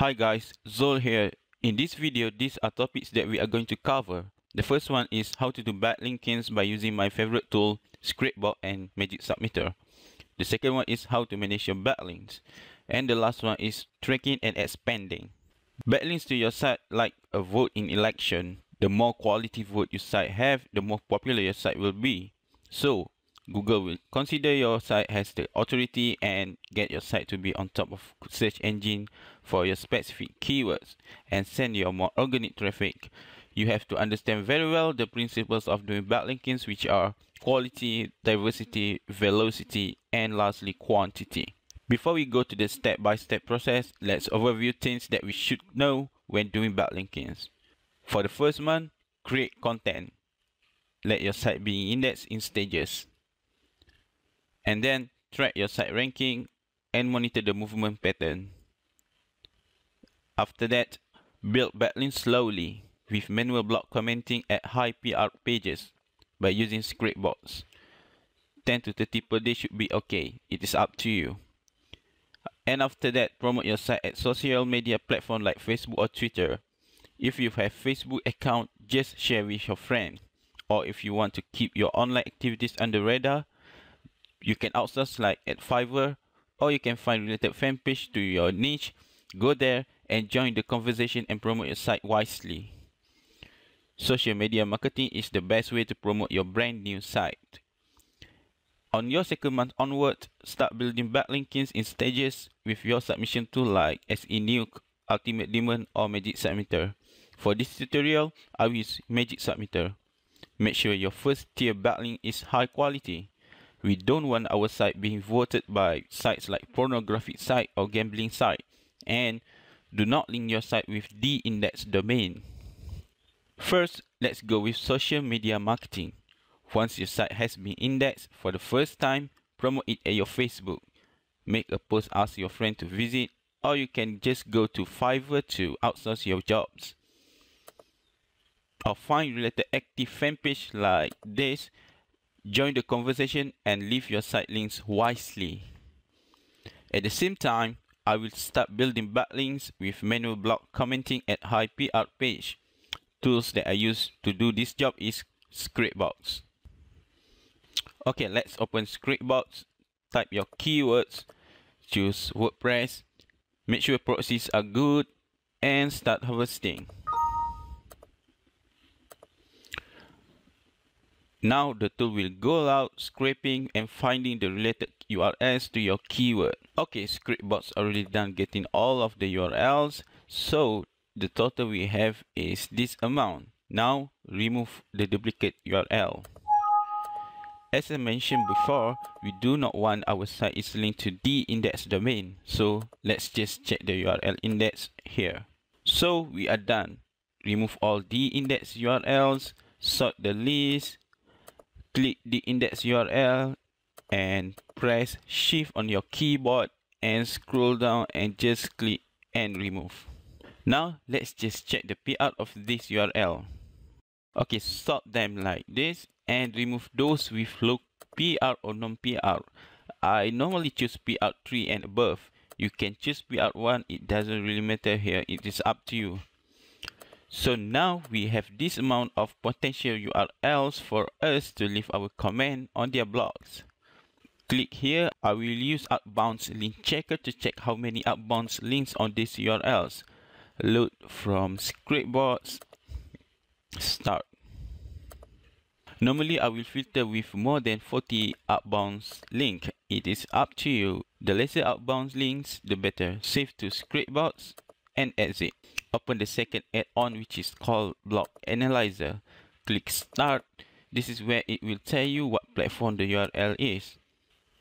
Hi guys, Zol here. In this video, these are topics that we are going to cover. The first one is how to do backlinkings by using my favorite tool, Scriptbot and Magic Submitter. The second one is how to manage your backlinks. And the last one is tracking and expanding. Backlinks to your site like a vote in election. The more quality vote your site have, the more popular your site will be. So, Google will consider your site has the authority and get your site to be on top of search engine for your specific keywords and send you more organic traffic. You have to understand very well the principles of doing backlinkings, which are quality, diversity, velocity, and lastly quantity. Before we go to the step-by-step process, let's overview things that we should know when doing backlinkings. For the first one, create content. Let your site be indexed in stages. And then track your site ranking and monitor the movement pattern. After that, build backlinks slowly with manual block commenting at high PR pages by using scriptbots. 10 to 30 per day should be okay. It is up to you. And after that, promote your site at social media platforms like Facebook or Twitter. If you have Facebook account, just share with your friend. Or if you want to keep your online activities under radar, you can outsource like at Fiverr, or you can find related fan page to your niche. Go there and join the conversation and promote your site wisely. Social media marketing is the best way to promote your brand new site. On your second month onward, start building backlinkings in stages with your submission tool like SENuke, Ultimate Daemon, or Magic Submitter. For this tutorial, I will use Magic Submitter. Make sure your first tier backlink is high quality. We don't want our site being voted by sites like pornographic site or gambling site, and do not link your site with de-indexed domain. First, let's go with social media marketing. Once your site has been indexed for the first time, promote it at your Facebook. Make a post, ask your friend to visit, or you can just go to Fiverr to outsource your jobs. Or find related active fan page like this. Join the conversation and leave your site links wisely. At the same time, I will start building backlinks with manual block commenting at high PR page. Tools that I use to do this job is Scriptbots. Okay, let's open Scriptbots. Type your keywords, choose WordPress, make sure proxies are good, and start harvesting. Now the tool will go out scraping and finding the related URLs to your keyword. Okay, Scriptbots already done getting all of the URLs, so the total we have is this amount. Now remove the duplicate URL. As I mentioned before, we do not want our site is linked to de-indexed domain, so let's just check the URL index here. So we are done. Remove all de-indexed URLs, sort the list, click the index URL and press Shift on your keyboard and scroll down and just click and remove. Now let's just check the PR of this URL. Okay, sort them like this and remove those with low PR or non-PR. I normally choose PR 3 and above. You can choose PR 1, it doesn't really matter here, it is up to you. So now we have this amount of potential URLs for us to leave our comment on their blogs. Click here. I will use outbound link checker to check how many outbound links on these URLs. Load from Scriptbots. Start. Normally I will filter with more than 40 outbound links. It is up to you. The lesser outbound links, the better. Save to Scriptbots and exit. Open the second add-on, which is called Block Analyzer. Click Start. This is where it will tell you what platform the URL is.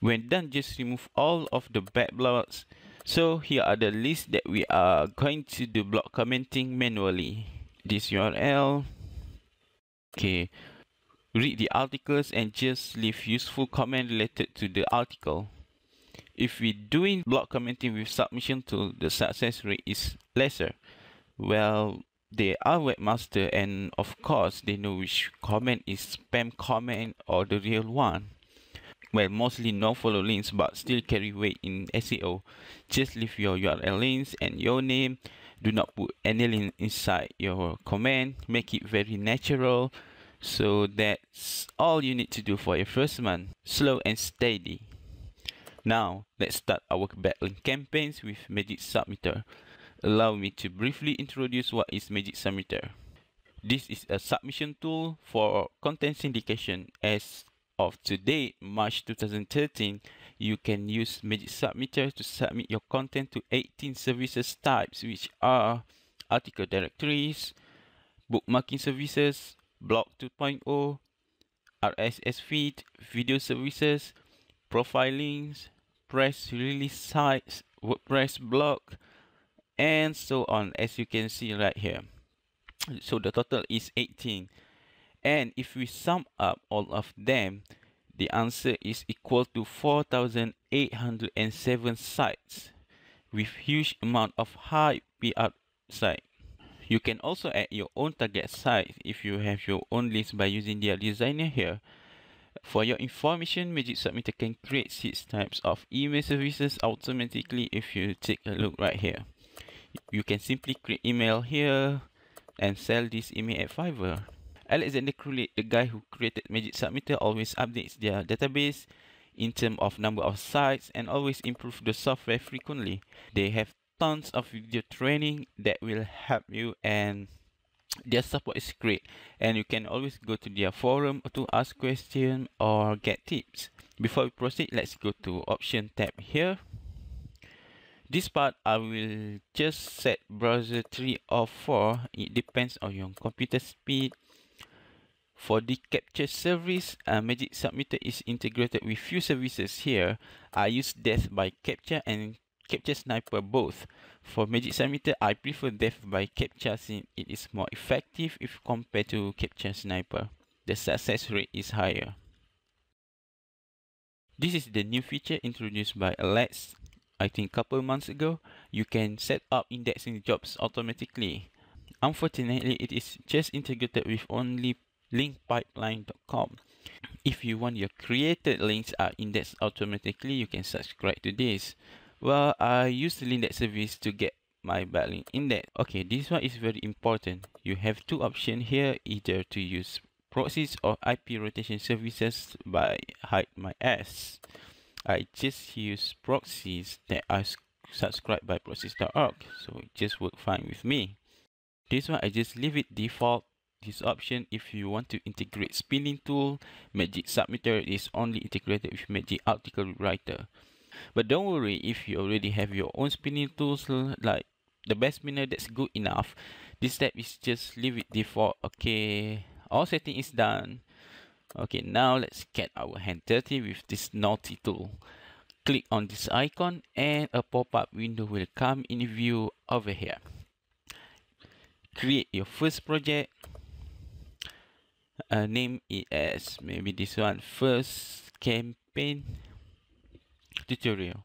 When done, just remove all of the bad blocks. So here are the lists that we are going to do block commenting manually. This URL. Okay. Read the articles and just leave useful comment related to the article. If we're doing block commenting with submission tool, the success rate is lesser. Well, they are webmaster and of course they know which comment is spam comment or the real one. well, mostly no follow links but still carry weight in SEO. Just leave your URL links and your name. Do not put any link inside your comment. Make it very natural. So that's all you need to do for your first month. Slow and steady. Now let's start our backlink campaigns with Magic Submitter. Allow me to briefly introduce what is Magic Submitter. This is a submission tool for content syndication. As of today, March 2013, you can use Magic Submitter to submit your content to 18 services types, which are article directories, bookmarking services, blog 2.0, RSS feed, video services, profilings, press release sites, WordPress blog, and so on, as you can see right here. So the total is 18. And if we sum up all of them, the answer is equal to 4,807 sites with huge amount of high PR site. You can also add your own target site if you have your own list by using their designer here. For your information, Magic Submitter can create 6 types of email services automatically if you take a look right here. You can simply create email here and sell this email at Fiverr. Alexander Krulek, the guy who created Magic Submitter, always updates their database in terms of number of sites and always improve the software frequently. They have tons of video training that will help you, and their support is great, and you can always go to their forum to ask questions or get tips. Before we proceed, let's go to option tab here. This part I will just set browser 3 or 4. It depends on your computer speed. For the capture service, Magic Submitter is integrated with few services here. I use Death by Capture and Capture Sniper both. For Magic Submitter, I prefer Death by Capture since it is more effective if compared to Capture Sniper. The success rate is higher. This is the new feature introduced by Lindexed, I think couple months ago. You can set up indexing jobs automatically. Unfortunately, it is just integrated with only linkpipeline.com. If you want your created links are indexed automatically, you can subscribe to this. Well, I use the Lindexed service to get my backlink index. Okay, this one is very important. You have two options here, either to use proxies or IP rotation services by hide my ass. I just use proxies that are subscribed by proxies.org, so it just works fine with me. This one I just leave it default. This option, if you want to integrate spinning tool, Magic Submitter is only integrated with Magic Article Writer. But don't worry if you already have your own spinning tools like the best spinner, that's good enough. This step is just leave it default. Okay, all setting is done. Okay, now let's get our hand dirty with this naughty tool. Click on this icon and a pop-up window will come in view over here. Create your first project. Name it as maybe this one, first campaign tutorial,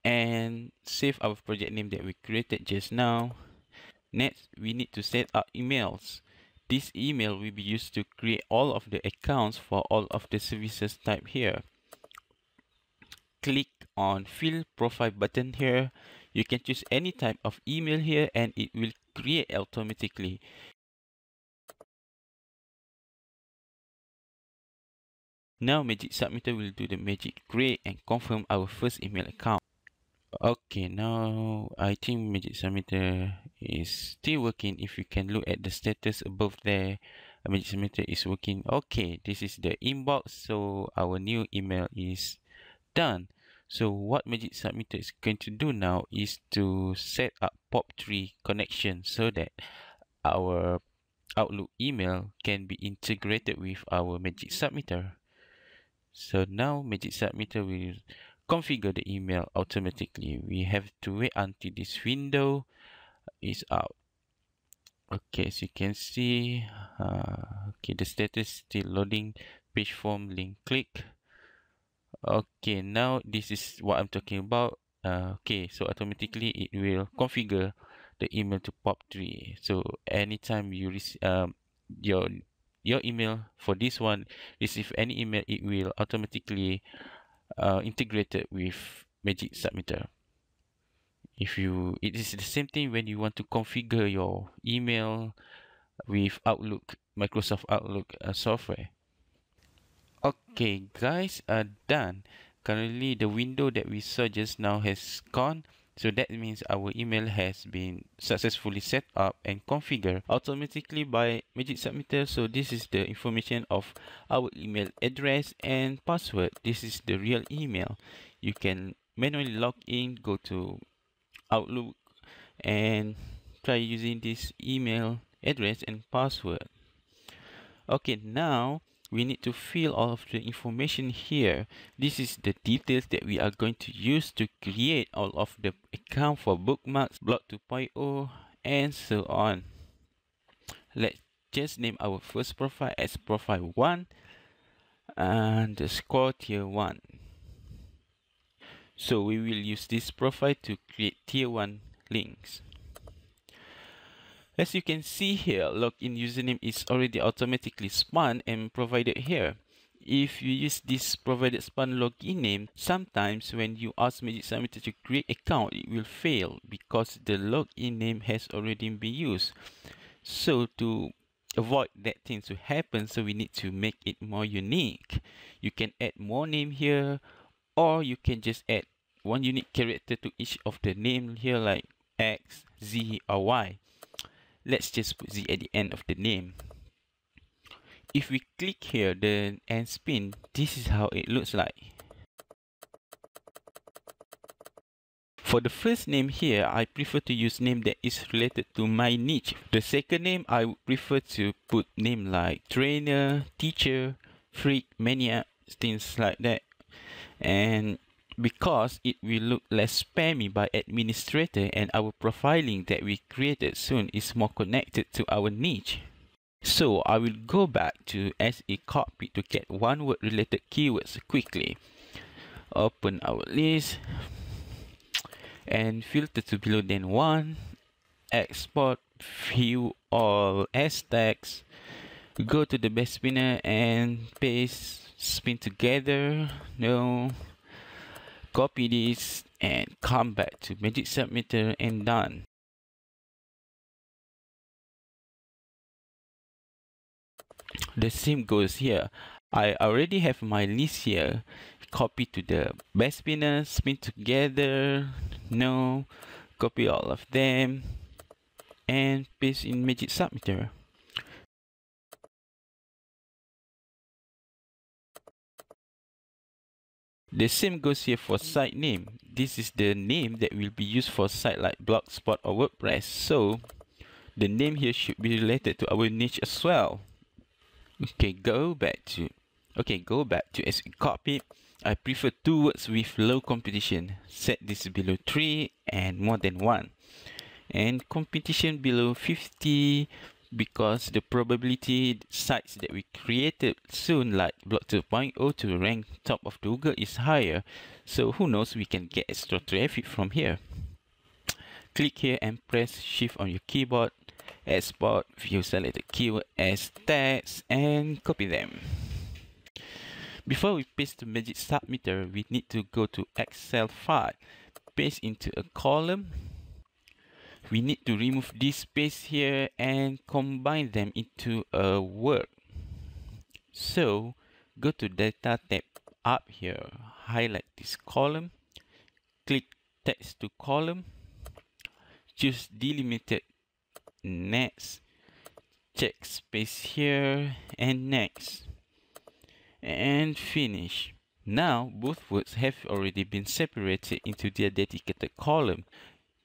and save our project name that we created just now. Next, we need to set up emails. This email will be used to create all of the accounts for all of the services type here. Click on fill profile button here. You can choose any type of email here and it will create automatically. Now Magic Submitter will do the magic create and confirm our first email account. Okay, now I think Magic Submitter is still working. If you can look at the status above there, Magic Submitter is working. Okay, this is the inbox, so our new email is done. So what Magic Submitter is going to do now is to set up POP3 connection so that our Outlook email can be integrated with our Magic Submitter. So now Magic Submitter will configure the email automatically. We have to wait until this window is out. Okay, as you can see, okay, the status still loading. Page form link click. Okay, now this is what I'm talking about. Okay, so automatically it will configure the email to POP3. So anytime you receive your your email for this one, receive any email, it will automatically integrated with Magic Submitter. It is the same thing when you want to configure your email with Outlook, Microsoft Outlook software. Okay, guys, are done. Currently, the window that we saw just now has gone. So that means our email has been successfully set up and configured automatically by Magic Submitter. So this is the information of our email address and password. This is the real email. You can manually log in, go to Outlook and try using this email address and password. Okay, now we need to fill all of the information here. This is the details that we are going to use to create all of the account for bookmarks, blog 2.0, and so on. Let's just name our first profile as profile 1 and the score tier 1. So we will use this profile to create tier 1 links. As you can see here, login username is already automatically spun and provided here. If you use this provided spun login name, sometimes when you ask Magic Submitter to create account, it will fail because the login name has already been used. So to avoid that thing to happen, so we need to make it more unique. You can add more name here, or you can just add one unique character to each of the name here, like X, Z, or Y. Let's just put Z at the end of the name. If we click here and spin, this is how it looks like. For the first name here, I prefer to use name that is related to my niche. The second name, I would prefer to put name like trainer, teacher, freak, maniac, things like that. And because it will look less spammy by administrator, and our profiling that we created soon is more connected to our niche. So I will go back to SE Cockpit to get one word related keywords quickly. Open our list and filter to below then 1. Export, view all as text. Go to the best spinner and paste, spin together. No. Copy this and come back to Magic Submitter and done. The same goes here. I already have my list here. Copy to the best spinner, spin together. No. Copy all of them and paste in Magic Submitter. The same goes here for site name. This is the name that will be used for site like Blogspot or WordPress. So the name here should be related to our niche as well. Okay, go back to SE Cockpit. I prefer 2 words with low competition. Set this below 3 and more than 1. And competition below 50, because the probability sites that we created soon like blog 2.0 to rank top of Google is higher. So who knows, we can get extra traffic from here. Click here and press shift on your keyboard. Export, view selected keyword as text and copy them. Before we paste to Magic Submitter, we need to go to Excel file, paste into a column. We need to remove this space here and combine them into a word. So go to Data tab up here, highlight this column, click Text to Column, choose Delimited, Next, check space here and Next, and finish. Now both words have already been separated into their dedicated column.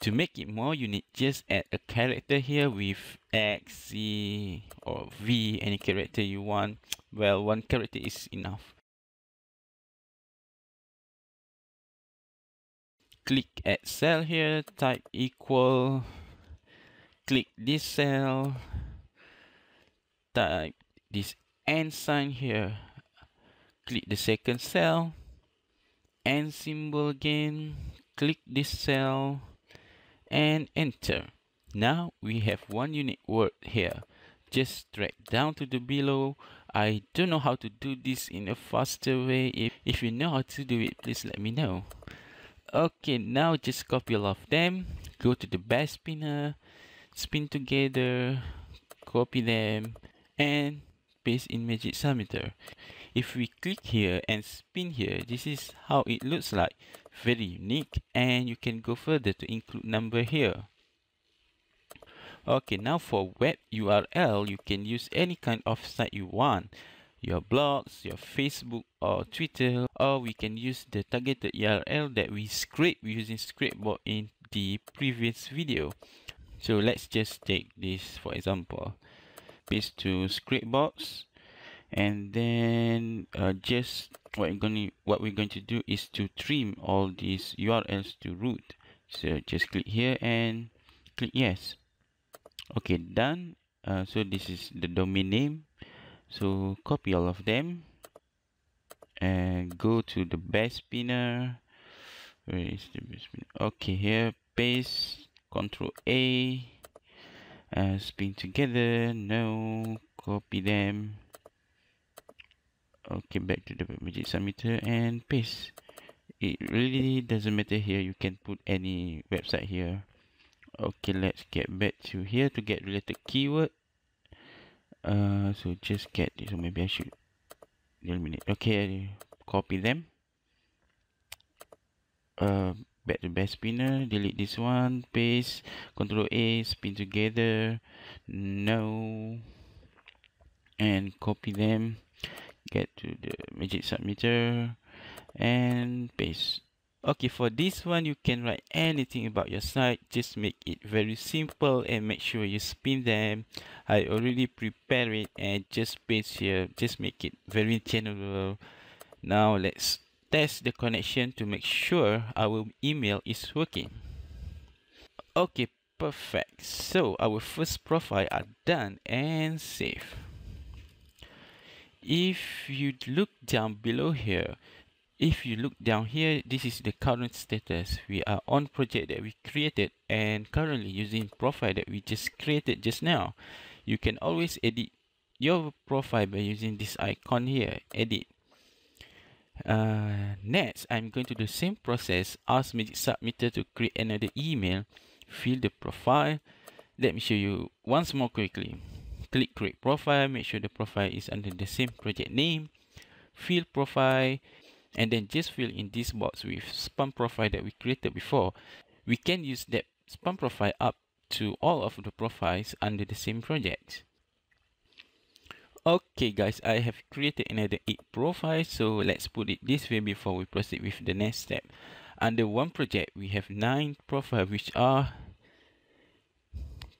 To make it more unique, just add a character here with X, Z, or V, any character you want. Well, one character is enough. Click add cell here, type equal, click this cell, type this and sign here, click the second cell, and symbol again, click this cell, and enter. Now we have one unique word here. just drag down to the below. I don't know how to do this in a faster way. If you know how to do it, please let me know. Okay, now just copy all of them, go to the back spinner, spin together, copy them, and paste in Magic Submitter. If we click here and spin here, this is how it looks like. Very unique, and you can go further to include number here. Okay, now for web URL, you can use any kind of site you want. Your blogs, your Facebook or Twitter, or we can use the targeted URL that we scrape using Scrapebot in the previous video. So let's just take this for example. Paste to Scrapebots, and then just what we're going to do is to trim all these URLs to root. So just click here and click yes. Okay, done. So this is the domain name. So copy all of them and go to the best spinner. Where is the best spinner? Okay, here paste, Ctrl A, spin together. No, copy them. Okay, back to the Magic Submitter and paste. It really doesn't matter here. You can put any website here. Okay, let's get back to here to get related keyword. So just get this. So maybe I should eliminate. Okay, copy them. Back to best spinner. Delete this one. Paste. Ctrl A. Spin together. No. And copy them. Get to the Magic Submitter and paste. Okay, for this one you can write anything about your site. Just make it very simple and make sure you spin them. I already prepared it and just paste here. Just make it very general. Now let's test the connection to make sure our email is working. Okay, perfect. So our first profile are done and save. If you look down below here, this is the current status. We are on project that we created and currently using profile that we just created just now. You can always edit your profile by using this icon here, edit. Next, I'm going to do the same process. Ask Magic Submitter to create another email. Fill the profile. Let me show you once more quickly. Click create profile, make sure the profile is under the same project name. Fill profile, and then just fill in this box with spam profile that we created before. We can use that spam profile up to all of the profiles under the same project. Okay guys, I have created another 8 profiles, so let's put it this way before we proceed with the next step. Under one project, we have 9 profiles, which are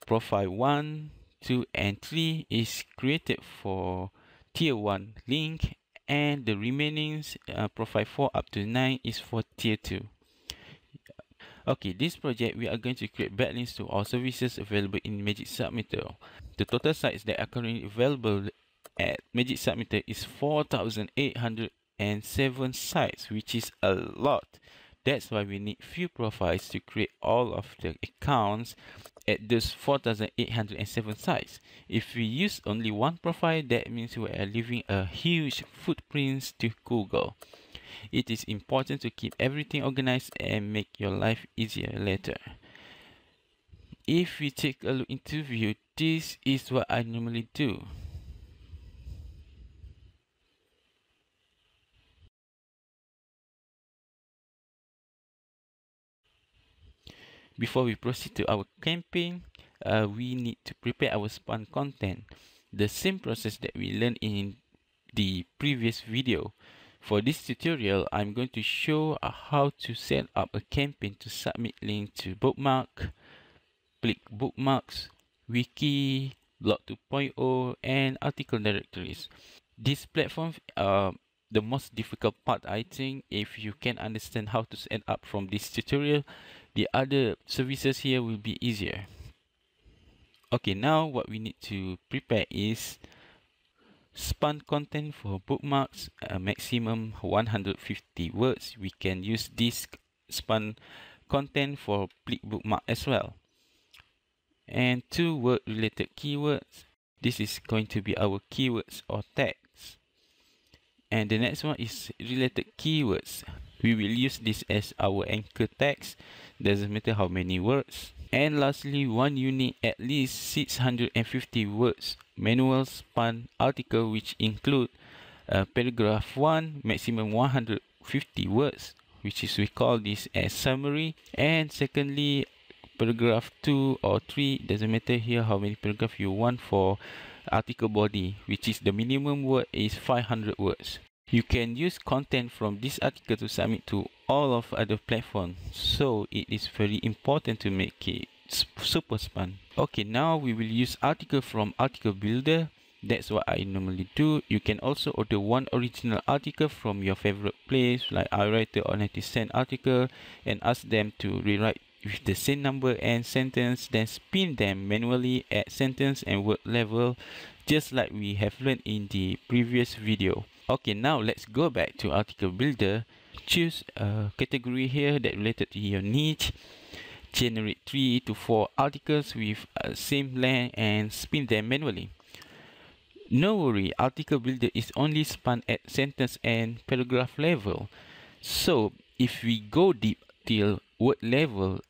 profile 1, 2 and 3 is created for tier 1 link, and the remaining profile 4 up to 9 is for tier 2. Okay, this project we are going to create backlinks to all services available in Magic Submitter. The total sites that are currently available at Magic Submitter is 4,807 sites, which is a lot. That's why we need few profiles to create all of the accounts at those 4,807 sites. If we use only one profile, that means we are leaving a huge footprint to Google. It is important to keep everything organized and make your life easier later. If we take a look into view, this is what I normally do. Before we proceed to our campaign, we need to prepare our spam content. The same process that we learned in the previous video. For this tutorial, I'm going to show how to set up a campaign to submit link to bookmark, click bookmarks, wiki, blog 2.0, and article directories. These platforms are the most difficult part, I think. If you can understand how to set up from this tutorial, the other services here will be easier. Okay, now what we need to prepare is spam content for bookmarks, a maximum 150 words. We can use this spam content for click bookmark as well. And 2 word related keywords. This is going to be our keywords or tags. And the next one is related keywords. We will use this as our anchor tags. Doesn't matter how many words. And lastly, one unit at least 650 words manual span article, which include paragraph 1 maximum 150 words, which is we call this as summary. And secondly, paragraph 2 or 3, doesn't matter here how many paragraph you want for article body, which is the minimum word is 500 words. You can use content from this article to submit to all of other platforms, so it is very important to make it super span. Okay, now we will use article from article builder. That's what I normally do. You can also order one original article from your favorite place like iWriter or Netizen article and ask them to rewrite with the same number and sentence, then spin them manually at sentence and word level, just like we have learned in the previous video. Okay, now let's go back to article builder. Choose a category here that related to your niche. Generate 3 to 4 articles with same length and spin them manually. No worry, article builder is only spun at sentence and paragraph level. So if we go deep till word level,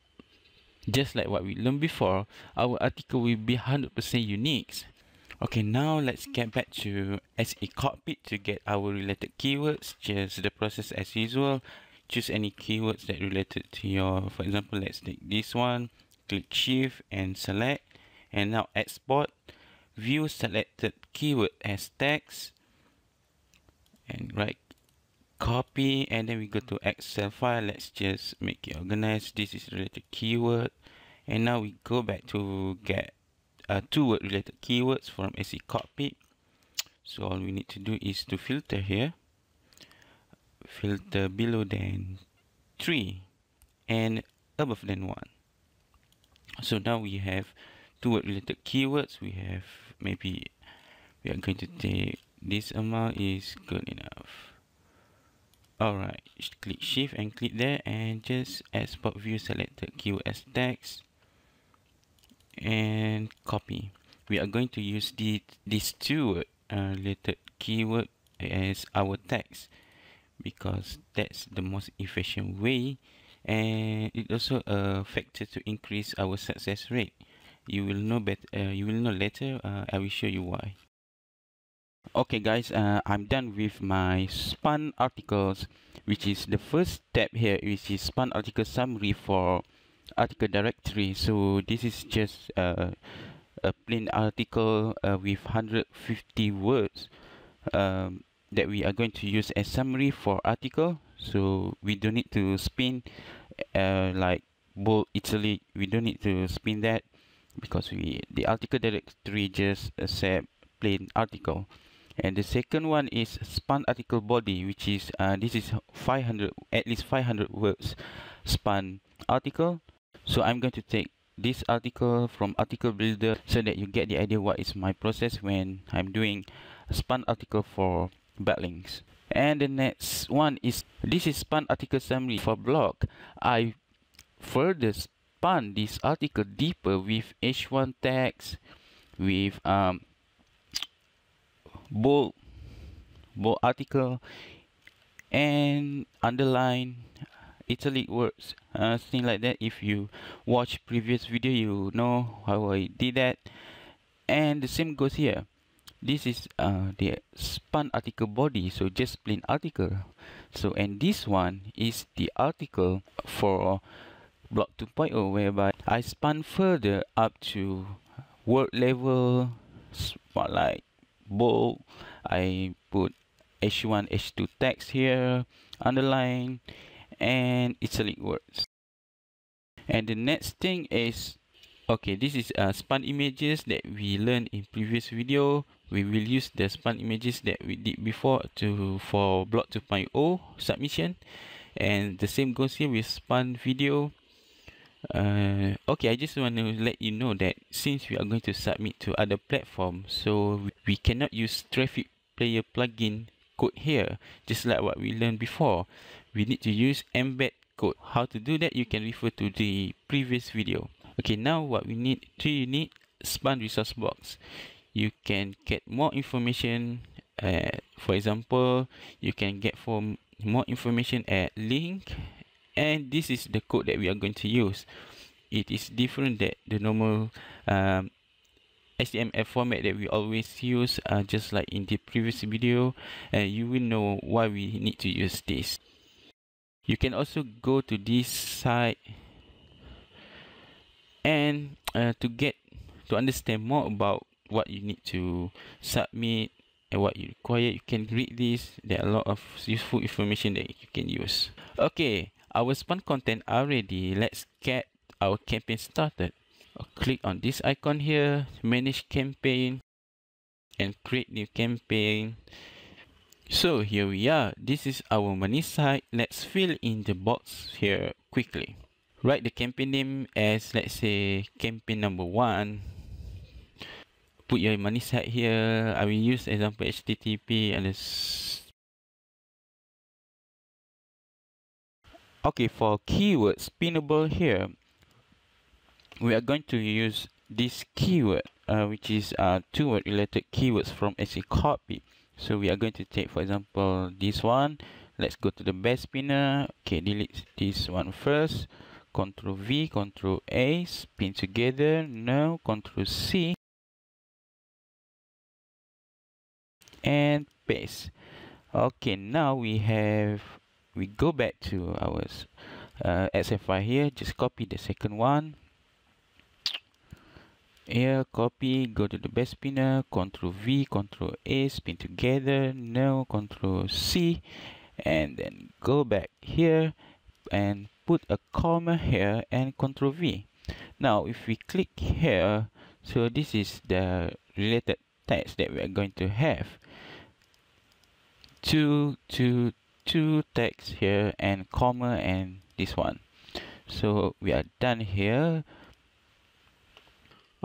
just like what we learned before, our article will be 100% unique. Okay, now let's get back to SE cockpit to get our related keywords. Just the process as usual. Choose any keywords that related to your, for example, let's take this one. Click shift and select, and now export. View selected keyword as text and right copy, and then we go to Excel file. Let's just make it organized. This is related keyword, and now we go back to get two word related keywords from SE cockpit. So all we need to do is to filter here, filter below than 3 and above than 1. So now we have two word related keywords. We have, maybe we are going to take this amount is good enough. Alright, click shift and click there and just export view selected keyword as text and copy. We are going to use these two word related keyword as our text because that's the most efficient way, and it also a factor to increase our success rate. You will know better. You will know later. I will show you why. Okay, guys, I'm done with my spun articles, which is the first step here, which is spun article summary for article directory. So this is just a plain article with 150 words that we are going to use as summary for article. So we don't need to spin like bold, italic. We don't need to spin that because the article directory just accept plain article. And the second one is spun article body, which is this is 500, at least 500 words spun article. So I'm going to take this article from article builder so that you get the idea what is my process when I'm doing a spun article for backlinks. And the next one is, this is spun article summary for blog. I further spun this article deeper with H1 tags, with bold article and underline, italic words, things like that. If you watch previous video, you know how I did that. And the same goes here. This is the spun article body, so just plain article. So, and this one is the article for blog 2.0, whereby I spun further up to word level, spotlight, bold. I put H1, H2 text here, underline, and italic words. And the next thing is, okay, this is spun images that we learned in previous video. We will use the spun images that we did before for blog 2.0 submission, and the same goes here with spun video. Okay, I just want to let you know that since we are going to submit to other platforms, so we cannot use traffic player plugin code here, just like what we learned before. We need to use embed code. How to do that, you can refer to the previous video. Okay, now what we need, you need spun resource box. you can get more information. For example, you can get for more information at link, and this is the code that we are going to use. It is different than the normal HTML format that we always use, just like in the previous video, and you will know why we need to use this. You can also go to this site, and to understand more about what you need to submit and what you require, you can read this. There are a lot of useful information that you can use. Okay, our spun content are ready. Let's get our campaign started. Click on this icon here, manage campaign, and create new campaign. So here we are. This is our money site. Let's fill in the box here quickly. Write the campaign name as, let's say, campaign number 1. Put your money site here. I will use example HTTP and okay, for keyword spinnable here, we are going to use this keyword, which is 2 word related keywords from a copy. So we are going to take, for example, this one. Let's go to the best spinner. Okay, delete this one first. Ctrl V, Ctrl A, spin together. Now Ctrl C and paste. Okay, now we go back to our Excel file here. Just copy the second one. Here, copy, go to the best spinner, Ctrl V, Ctrl A, spin together. Now Ctrl C, and then go back here and put a comma here and Ctrl V. Now if we click here, so this is the related text that we are going to have. Two text here and comma and this one. So we are done here.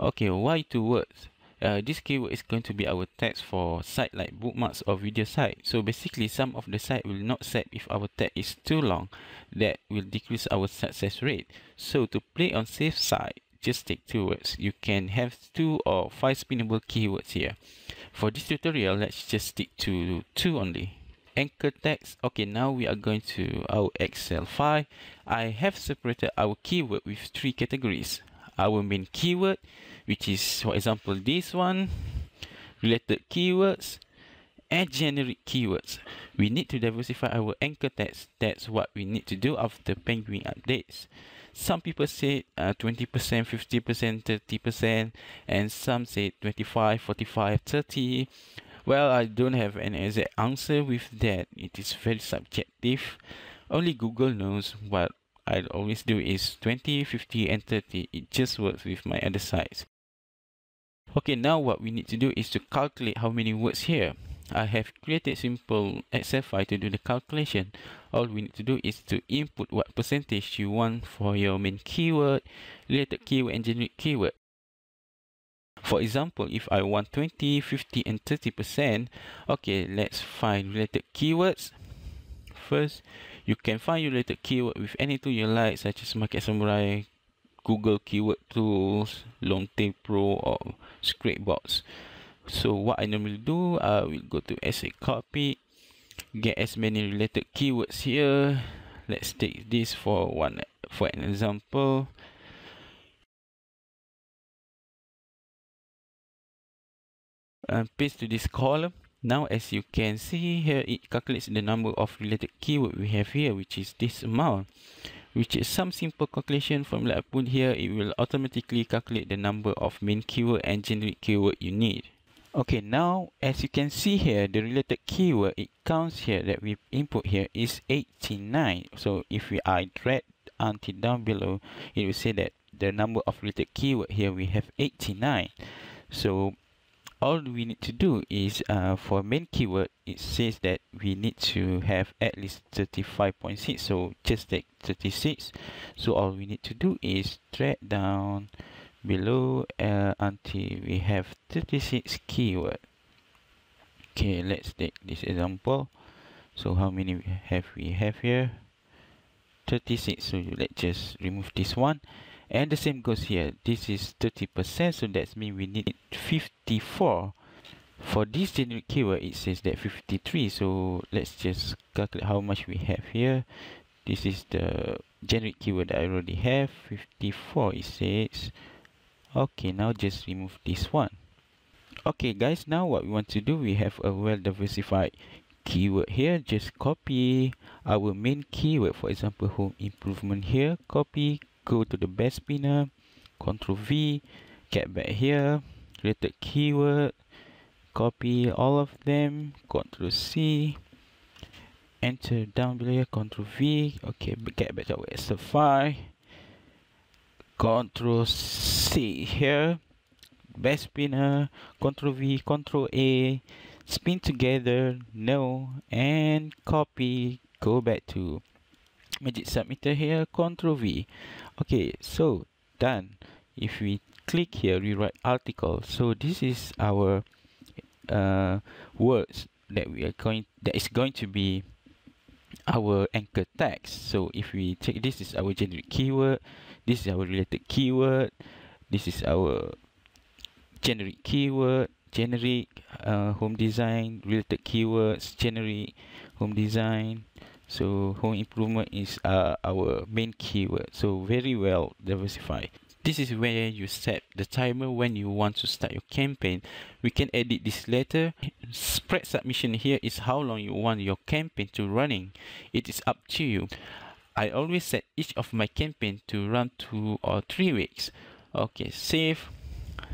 Okay, why 2 words? This keyword is going to be our text for site like bookmarks or video site. So basically, some of the site will not set if our text is too long. That will decrease our success rate. So to play on safe side, just take 2 words. You can have 2 or 5 spinnable keywords here. For this tutorial, let's just stick to 2 only. Anchor text. Okay, now we are going to our Excel file. I have separated our keyword with 3 categories. Our main keyword, which is, for example, this one, related keywords, and generic keywords. We need to diversify our anchor text. That's what we need to do after Penguin updates. Some people say 20%, 50%, 30%, and some say 25, 45, 30. Well, I don't have an exact answer with that. It is very subjective. Only Google knows. What I always do is 20, 50, and 30. It just works with my other sites. Okay, now what we need to do is to calculate how many words here. I have created simple Excel file to do the calculation. All we need to do is to input what percentage you want for your main keyword, related keyword, and generic keyword. For example, if I want 20, 50, and 30%, okay, let's find related keywords. First, you can find your related keyword with any tool you like, such as Market Samurai, Google Keyword Tools, Longtail Pro, or Scrapebox. So what I normally do, I will go to SA copy, get as many related keywords here. Let's take this for an example. And paste to this column. Now, as you can see here, it calculates the number of related keyword we have here, which is this amount. Which is some simple calculation formula I put here. It will automatically calculate the number of main keyword and generic keyword you need. Okay, now as you can see here, the related keyword, it counts here that we input here is 89. So if I drag until down below, it will say that the number of related keyword here we have 89. So all we need to do is for main keyword, it says that we need to have at least 35.6. So just take 36. So all we need to do is drag down below until we have 36 keyword. Okay, let's take this example. So how many we have here? 36. So let's just remove this one And the same goes here. This is 30%, so that means we need 54. For this generic keyword, it says that 53. So let's just calculate how much we have here. This is the generic keyword that I already have. 54, it says. Okay, now just remove this one. Okay guys, now what we want to do, we have a well diversified keyword here. Just copy our main keyword, for example home improvement here, copy, go to the best spinner, Ctrl V, get back here, related keyword, copy all of them, Ctrl C, enter down below here, Ctrl V, okay, get back to our Excel file, Ctrl C here, best spinner, Ctrl V, Ctrl A, spin together, no, and copy, go back to Magic Submitter here, Ctrl V. Okay, so done. If we click here, rewrite article, so this is our words that is going to be our anchor text. So if we take, this is our generic keyword, this is our related keyword, this is our generic keyword, generic home design, related keywords, generic home design. So home improvement is our main keyword, so very well diversified. This is where you set the timer when you want to start your campaign. We can edit this later. Spread submission here is how long you want your campaign to running. It is up to you. I always set each of my campaign to run 2 or 3 weeks. Okay, save.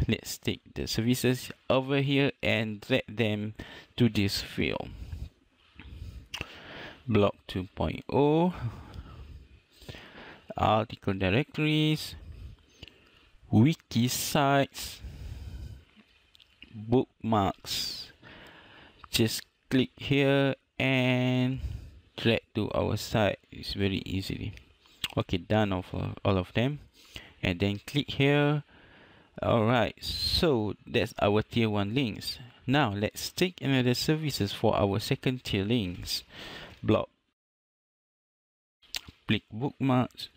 Let's take the services over here and drag them to this field. Blog 2.0, article directories, wiki sites, bookmarks. Just click here and drag to our site. It's very easily. Okay, done of all of them, and then click here. Alright, so that's our tier 1 links. Now let's take another services for our second tier links. Blog, click bookmarks,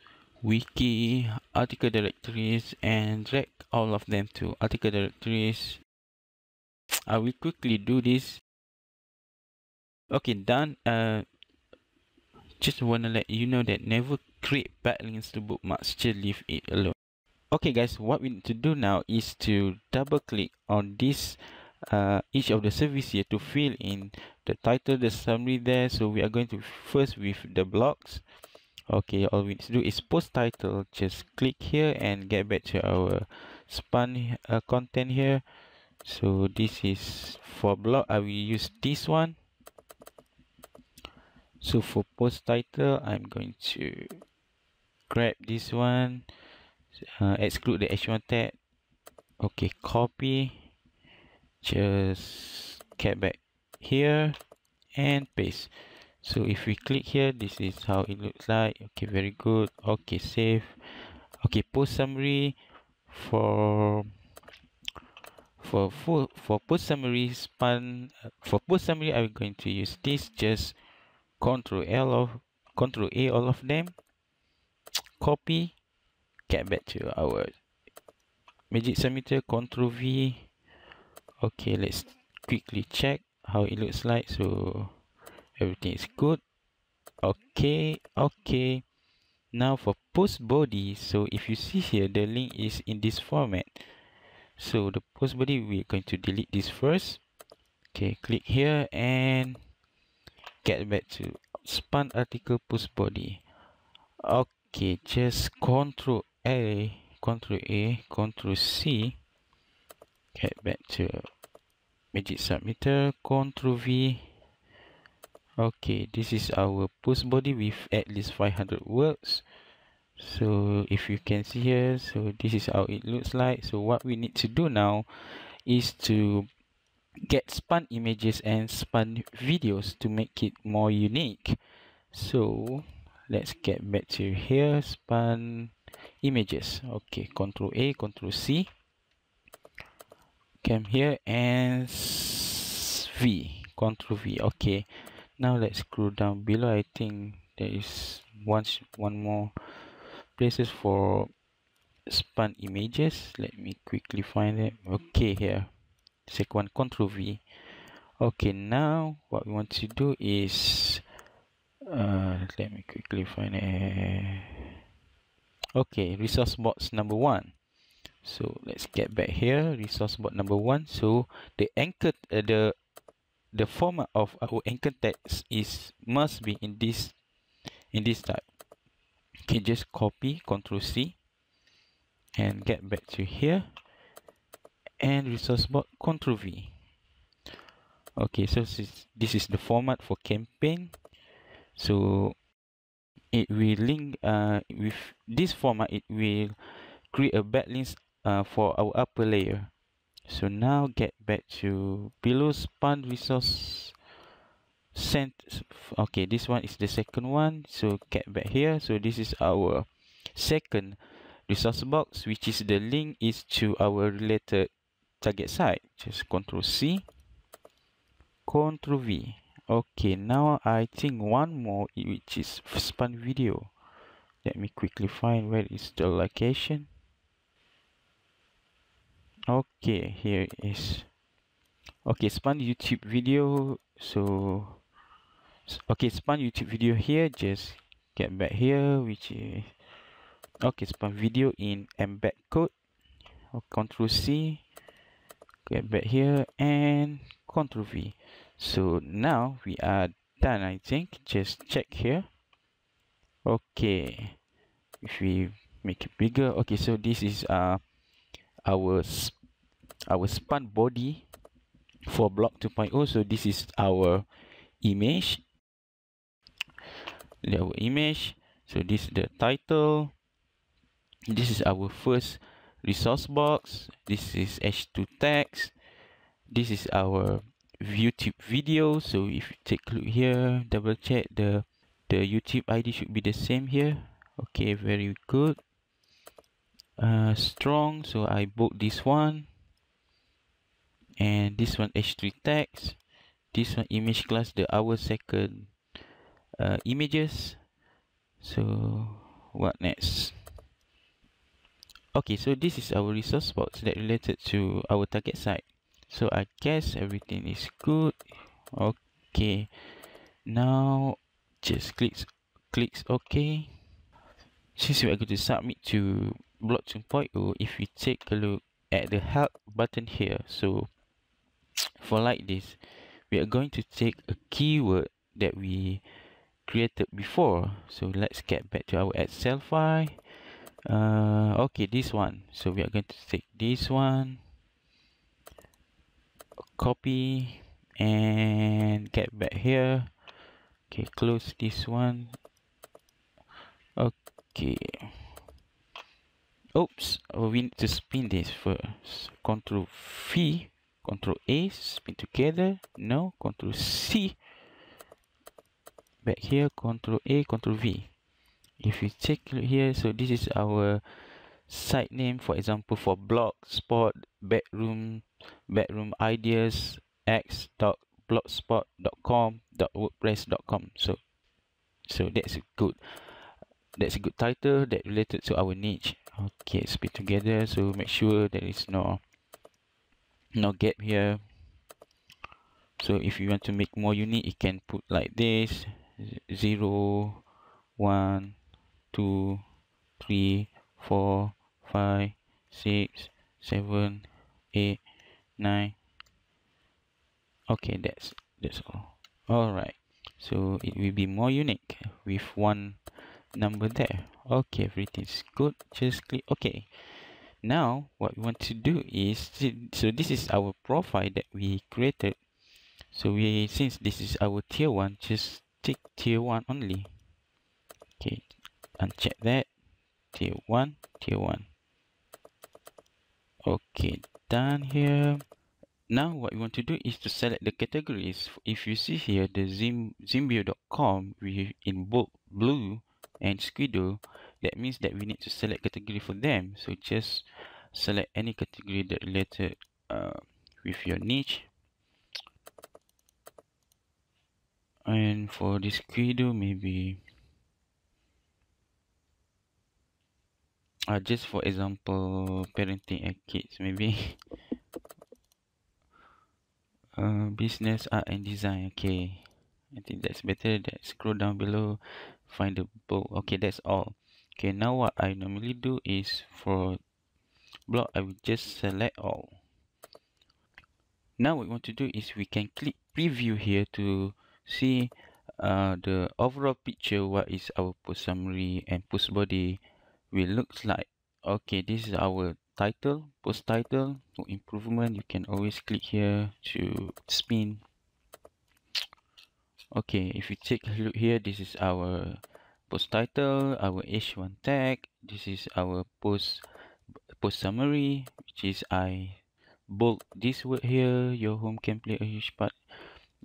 wiki, article directories, and drag all of them to article directories. I will quickly do this. Okay, done. Just wanna let you know that never create backlinks to bookmarks, just leave it alone. Okay guys, what we need to do now is to double click on this each of the service here to fill in the title, the summary there. So we are going to first with the blogs. Okay, all we need to do is post title. Just click here and get back to our spun content here. So this is for blog, I will use this one. So for post title, I'm going to grab this one, exclude the H1 tag. Okay, copy, just get back here and paste. So if we click here, this is how it looks like. Okay, very good. Okay, save. Okay, post summary. For post summary span, for post summary, I'm going to use this. Just Control A all of them, copy, get back to our Magic Submitter, Control V. Okay, let's quickly check how it looks like. So everything is good. Okay. Now for post body, so if you see here, the link is in this format. So the post body, we're going to delete this first. Okay, click here and get back to spun article post body. Okay, just Control A, Control C, get back to Magic Submitter, Control V. Okay, this is our post body with at least 500 words. So if you can see here, so this is how it looks like. So what we need to do now is to get spun images and spun videos to make it more unique. So let's get back to here, spun images. Okay, Control A, Control C, come here and V, Control V. Okay, now let's scroll down below. I think there is one more places for span images. Let me quickly find it. Okay, here. Second one, Ctrl V. Okay, now what we want to do is let me quickly find it. Okay, resource box number 1. So let's get back here. Resource box number 1. So the anchor, the format of our anchor text must be in this type. Okay, just copy, Ctrl C, and get back to here, and resource box, Ctrl V. Okay, so this is the format for campaign. So it will link with this format. It will create a backlinks for our upper layer. So now get back to below span resource sent. Okay, this one is the second one. So get back here. So this is our second resource box, which is the link is to our related target site. Just Ctrl C, Ctrl V. Okay, now I think one more, which is span video. Let me quickly find where is the location. Okay, here it is. Okay, span YouTube video. So okay, span YouTube video here. Just get back here, which is okay, span video in embed code. Ctrl C, get back here, and Ctrl V. So now we are done, I think. Just check here. Okay, if we make it bigger. Okay, so this is our span body for block 2.0. So this is our image. So this is the title. This is our first resource box. This is h2 text. This is our YouTube video. So if you take a look here, double check the YouTube ID should be the same here. Okay, very good. Strong. So I book this one, and this one h3 text. This one image class, our second images. So what next? Okay, so this is our resource box that related to our target site. So I guess everything is good. Okay, now just clicks OK. Since we are going to submit to block 2.0, if we take a look at the help button here, so for like this, we are going to take a keyword that we created before. So let's get back to our Excel file. Okay, this one. So we are going to take this one, copy, and get back here. Okay, close this one. Okay. Oops, we need to spin this first. Ctrl V, Ctrl A, spin together. No, Ctrl C. Back here, Ctrl A, Ctrl V. If you check here, so this is our site name, for example, for blog spot bedroom ideas x.blogspot.com.wordpress.com. So that's a good title that related to our niche. Okay, spin together. So make sure there is no gap here. So if you want to make more unique, you can put like this: 0, 1, 2, 3, 4, 5, 6, 7, 8, 9. Okay, that's all. All right, so it will be more unique with one number there. Okay, everything's good. Just click OK. Now what we want to do is, so this is our profile that we created. So since this is our tier 1, just tick tier 1 only. Okay, uncheck that. Tier 1. Okay, done here. Now what we want to do is to select the categories. If you see here the Zimbio.com in blue and Squido, that means that we need to select category for them. So just select any category that related with your niche. And for this Squido, maybe Just for example, parenting and kids, maybe. Business, art and design. Okay, I think that's better. That scroll down below, find the book. Okay, that's all. Okay, now what I normally do is for blog, I will just select all. Now what we want to do is we can click preview here to see the overall picture. What is our post summary and post body will looks like. Okay, this is our title, post title. For improvement, you can always click here to spin. Okay, if you take a look here, this is our post title, our H1 tag. This is our post summary, which is I bold this word here. Your home can play a huge part.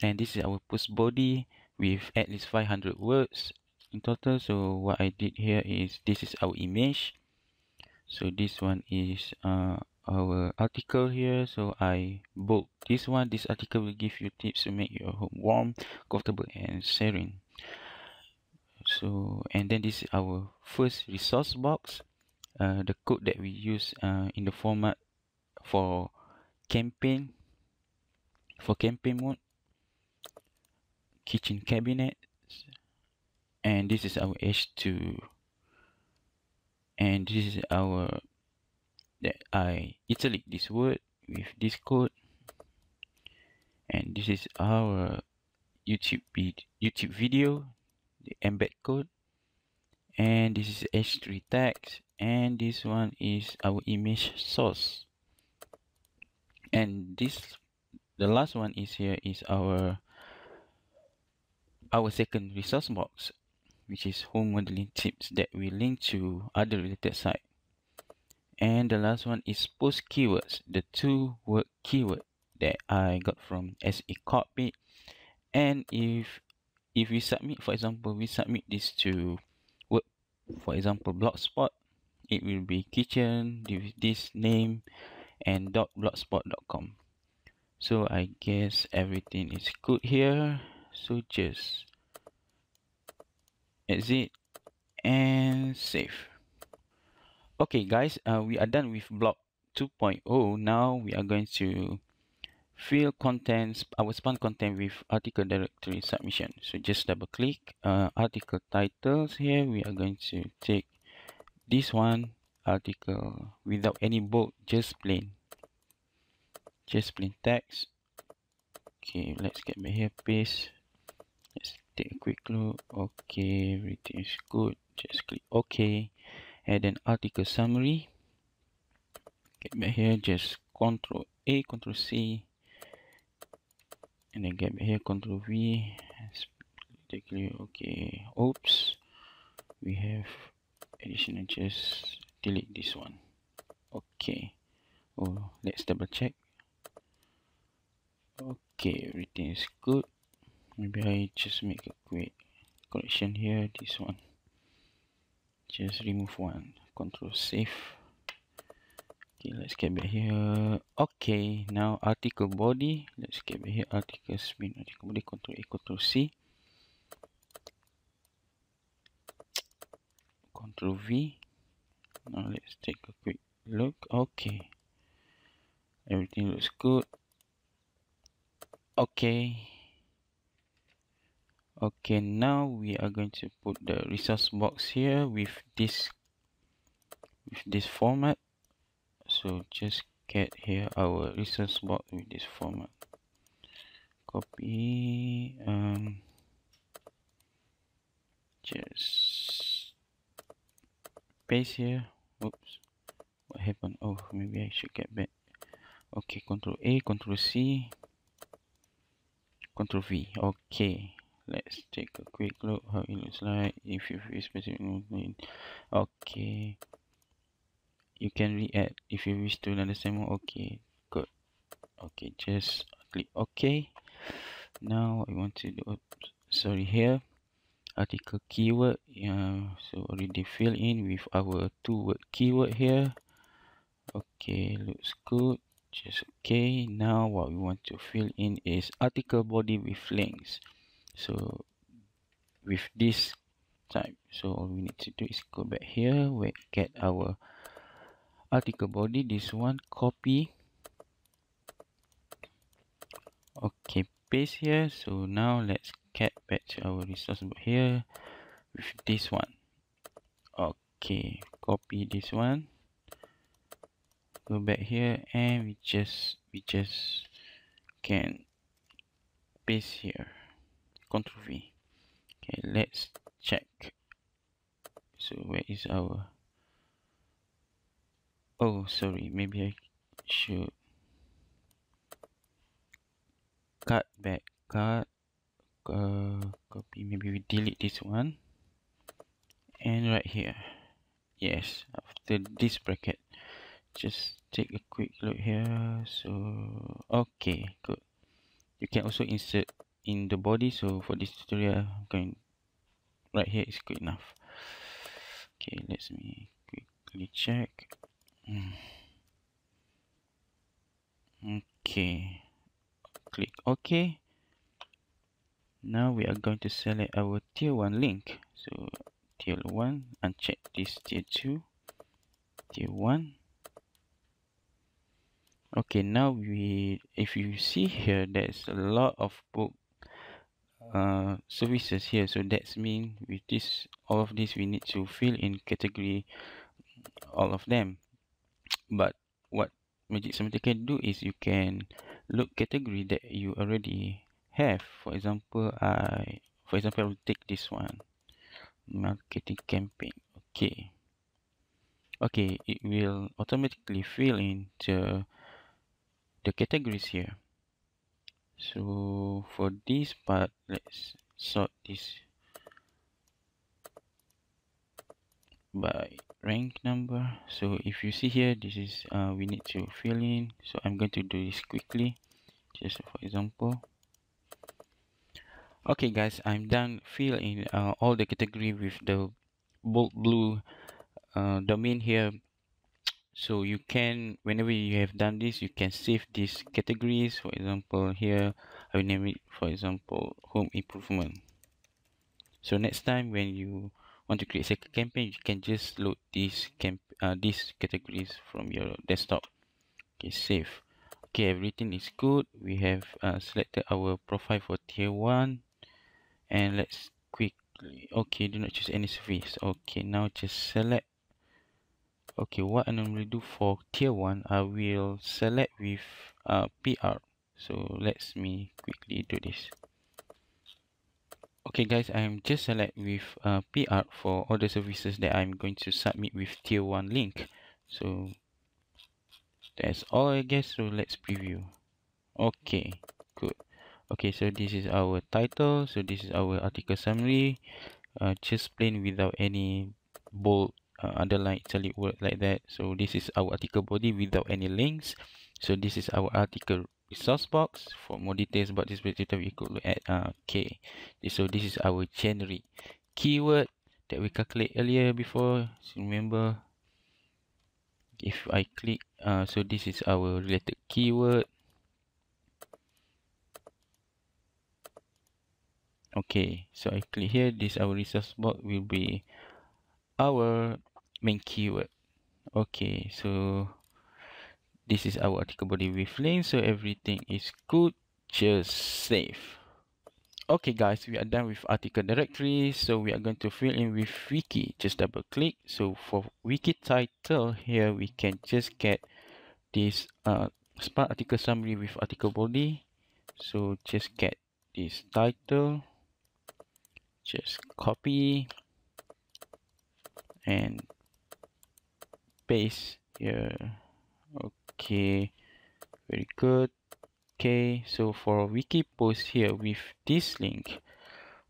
And this is our post body with at least 500 words in total. So what I did here is this is our image. So this one is our article here. So I bold this one. This article will give you tips to make your home warm, comfortable and serene. So and then this is our first resource box. The code that we use in the format for campaign mode, kitchen cabinet, and this is our H2, and this is our that I italic this word with this code, and this is our YouTube video, the embed code, and this is H3 tags, and this one is our image source, and this the last one is here is our second resource box, which is home modeling tips that we link to other related site. And the last one is post keywords, the 2-word keyword that I got from SE Cockpit. And if we submit, for example, we submit this to work, for example, Blogspot, it will be kitchen with this name and .blogspot.com. So I guess everything is good here. So just exit and save. Okay guys, we are done with blog 2.0. Now we are going to fill contents, our span content with article directory submission. So just double click article titles. Here we are going to take this one, article without any bold, just plain text. Okay, let's get back here, paste. Let's take a quick look. Okay, everything is good. Just click OK, and then article summary. Get back here, just Ctrl A, Ctrl C, and then get back here, Ctrl V. Take a look. Okay, oops, we have additional. Just delete this one. Okay. Oh, let's double check. Okay, everything is good. Maybe I just make a quick correction here. This one, just remove one. Control save. Okay, let's get back here. Okay, now article body. Let's get back here. Article spin, article body. Control A, Control C, Control V. Now let's take a quick look. Okay, everything looks good. Okay. Okay, now we are going to put the resource box here with this format. So just get here our resource box with this format. Copy, just paste here. Oops, what happened? Oh, maybe I should get back. Okay, Control A, Control C, Control V. Okay, let's take a quick look how it looks like. If you feel specific movement, okay, you can re-add if you wish to understand more. Okay, good. Okay, just click OK. Now I want to do, oops, sorry, here article keyword. So already fill in with our 2-word keyword here. Okay, looks good. Just okay. Now what we want to fill in is article body with links. So with this type. So all we need to do is go back here, we get our article body, this one, copy. Okay, paste here. So now let's get back to our resource book here with this one. Okay, copy this one, go back here, and we just can paste here. Ctrl V. Okay, let's check. So where is our, oh sorry, maybe I should cut back, copy, maybe we delete this one, and right here, yes, after this bracket, just take a quick look here. So okay, good. You can also insert in the body. So for this tutorial, I'm going right here is good enough. Okay, let me quickly check. Okay, click OK. Now we are going to select our tier 1 link. So tier 1, uncheck this tier 2, tier 1. Okay, now if you see here, there's a lot of book services here. So that's mean with this, all of this, we need to fill in category all of them. But what Magic Submitter can do is you can look category that you already have. For example, I will take this one, marketing campaign. Okay, it will automatically fill in the categories here. So for this part, let's sort this by rank number. So if you see here, this is we need to fill in. So I'm going to do this quickly, just for example. Okay guys, I'm done fill in all the category with the bold blue domain here. So you can, whenever you have done this, you can save these categories. For example, here I will name it, for example, home improvement. So next time when you want to create a campaign, you can just load these categories from your desktop. Okay, save. Okay, everything is good. We have selected our profile for tier 1, and let's quickly, okay, do not choose any service. Okay, now just select. Okay, what I normally do for tier 1, I will select with PR. So let's me quickly do this. Okay guys, I'm just select with PR for all the services that I'm going to submit with tier 1 link. So that's all I guess. So let's preview. Okay, good. Okay, so this is our title. So this is our article summary, just plain without any bold, underline, italic word like that. So this is our article body without any links. So this is our article resource box. For more details about this tutorial, we could look at K. So this is our generic keyword that we calculate earlier before. So remember, if I click, so this is our related keyword. Okay, so I click here, this our resource box will be our main keyword. Okay, so this is our article body with links, so everything is good. Just save. Okay guys, we are done with article directory. So we are going to fill in with wiki. Just double click. So for wiki title here, we can just get this Spark article summary with article body. So just get this title, just copy and paste here. Okay, very good. Okay, so for wiki post here with this link,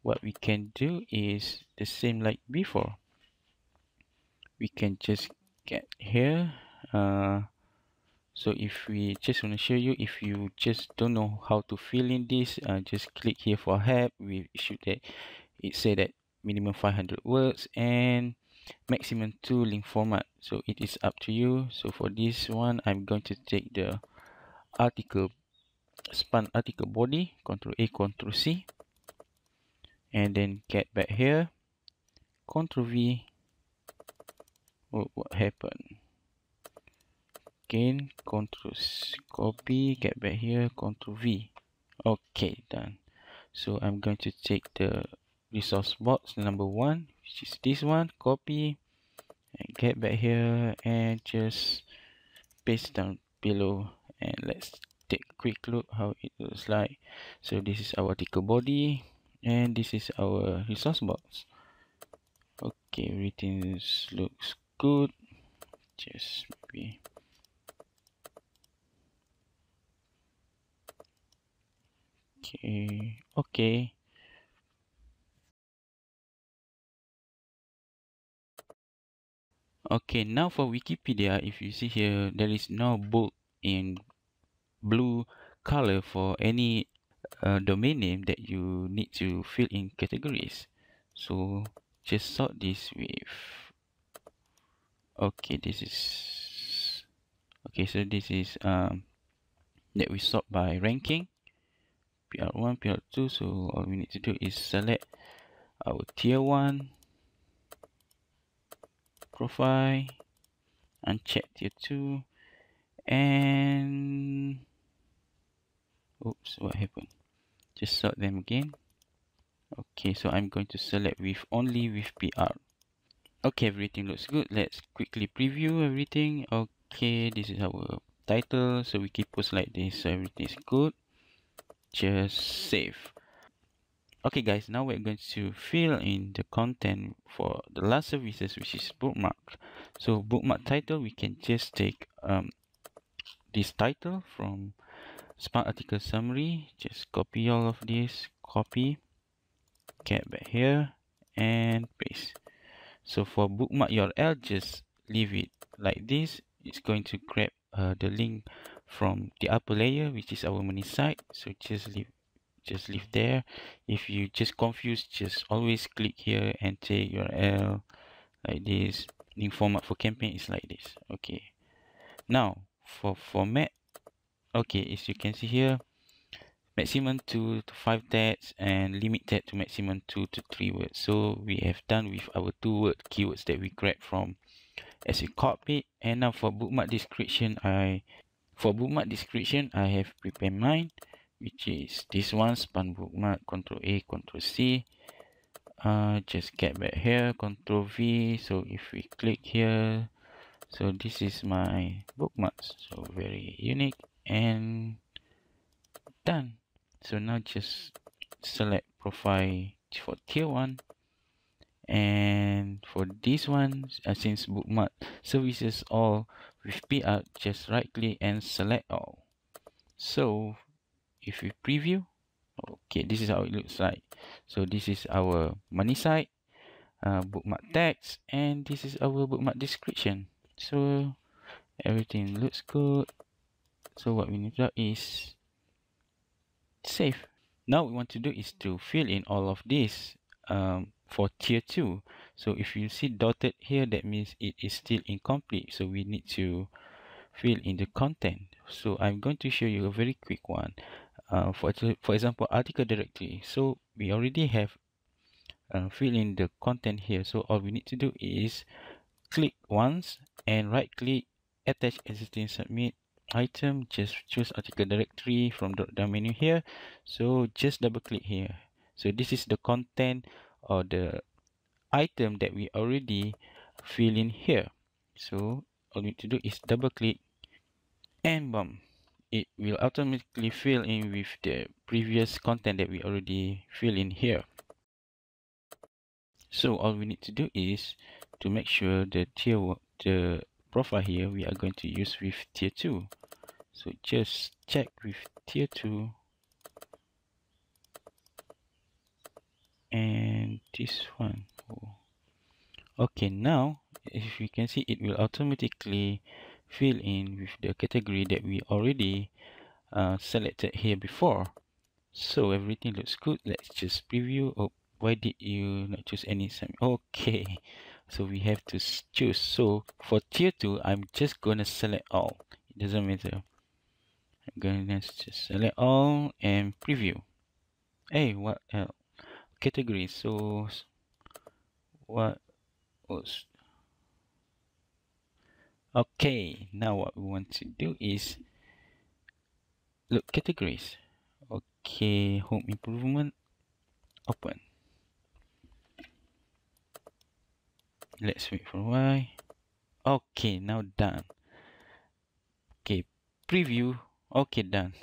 what we can do is the same like before. We can just get here. So if we just want to show you, if you just don't know how to fill in this, just click here for help. We should that it say that minimum 500 words and maximum 2 link format. So it is up to you. So for this one, I'm going to take the article span article body, Ctrl A, Ctrl C, and then get back here, Ctrl V. Oh, what happened? Again, copy, get back here, Ctrl V. Okay, done. So I'm going to take the resource box number 1, which is this one, copy, and get back here and just paste down below, and let's take a quick look how it looks like. So this is our article body and this is our resource box. Okay, everything looks good. Just maybe okay. Okay, now for Wikipedia, if you see here, there is no bold in blue color for any domain name that you need to fill in categories. So just sort this with, okay, this is, okay, so this is that we sort by ranking, PR1, PR2. So all we need to do is select our tier 1 profile, uncheck tier 2, and oops, what happened? Just sort them again. Okay, so I'm going to select with only with PR. Okay, everything looks good. Let's quickly preview everything. Okay, this is our title. So we keep post like this, so everything is good. Just save. Okay guys, now we're going to fill in the content for the last services, which is bookmark. So bookmark title, we can just take this title from Spark article summary. Just copy all of this, copy, get back here and paste. So for bookmark URL, just leave it like this. It's going to grab the link from the upper layer, which is our money site. So just leave there. If you just confused, just always click here and take URL like this. Link format for campaign is like this. Okay, now for format, okay, as you can see here, maximum 2 to 5 tags and limit tag to maximum 2 to 3 words. So we have done with our 2-word keywords that we grabbed from as a cockpit. And now for bookmark description, I have prepared mine, which is this one, span bookmark, Ctrl A, Ctrl C. Just get back here, Ctrl V. So if we click here, so this is my bookmarks. So very unique and done. So now just select profile for tier 1, and for this one, since bookmark services all with PR, just right click and select all. So if we preview, okay, this is how it looks like. So this is our money site, bookmark text, and this is our bookmark description. So everything looks good. So what we need to do is save. Now we want to do is to fill in all of this for tier 2. So if you see dotted here, that means it is still incomplete. So we need to fill in the content. So I'm going to show you a very quick one. For example, article directory. So we already have fill in the content here. So all we need to do is click once and right click, attach existing submit item. Just choose article directory from the drop down menu here. So just double click here. So this is the content or the item that we already fill in here. So all we need to do is double click and boom, it will automatically fill in with the previous content that we already fill in here. So all we need to do is to make sure the the profile here we are going to use with tier 2. So just check with tier 2 and this one. Okay, now if you can see, it will automatically fill in with the category that we already selected here before. So everything looks good. Let's just preview. Oh, why did you not choose any? Okay, so we have to choose. So for tier 2, I'm just gonna select all. It doesn't matter. I'm gonna just select all and preview. Hey, what else? Categories. So what was okay. Now what we want to do is look categories. Okay, home improvement, open. Let's wait for a while. Okay, now done. Okay, preview. Okay, done.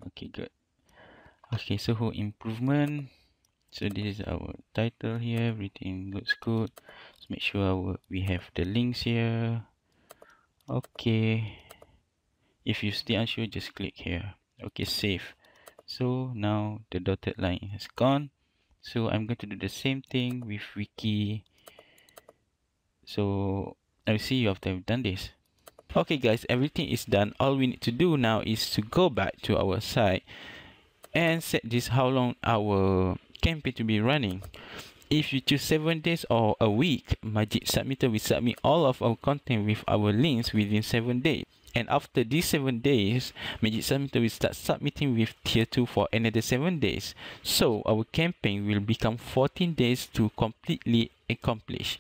Okay, good. Okay, so home improvement. So this is our title here. Everything looks good. Let's make sure we have the links here. Okay. If you still unsure, just click here. Okay, save. So now the dotted line has gone. So I'm going to do the same thing with wiki. So I'll see you after I've done this. Okay guys, everything is done. All we need to do now is to go back to our site and set this how long our campaign to be running. If you choose 7 days or a week, Magic Submitter will submit all of our content with our links within 7 days. And after these 7 days, Magic Submitter will start submitting with tier 2 for another 7 days. So our campaign will become 14 days to completely accomplish.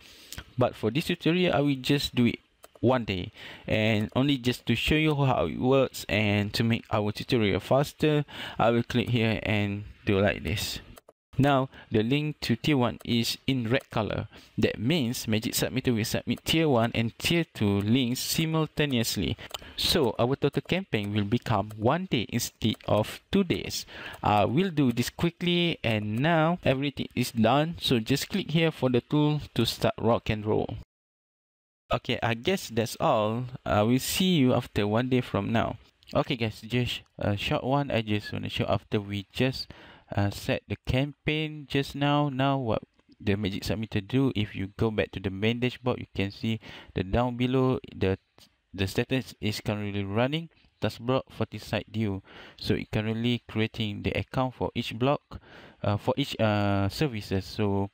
But for this tutorial, I will just do it 1 day, and only just to show you how it works and to make our tutorial faster, I will click here and do like this. Now the link to tier 1 is in red color. That means Magic Submitter will submit tier 1 and tier 2 links simultaneously. So our total campaign will become 1 day instead of 2 days. I will do this quickly, and now everything is done. So just click here for the tool to start rock and roll. Okay, I guess that's all. I will see you after 1 day from now. Okay guys, just a short one. I just want to show after we just set the campaign just now. Now what the Magic Submitter do, if you go back to the main dashboard, you can see the down below the status is currently running task block 40 site due. So it currently creating the account for each block, for each services. So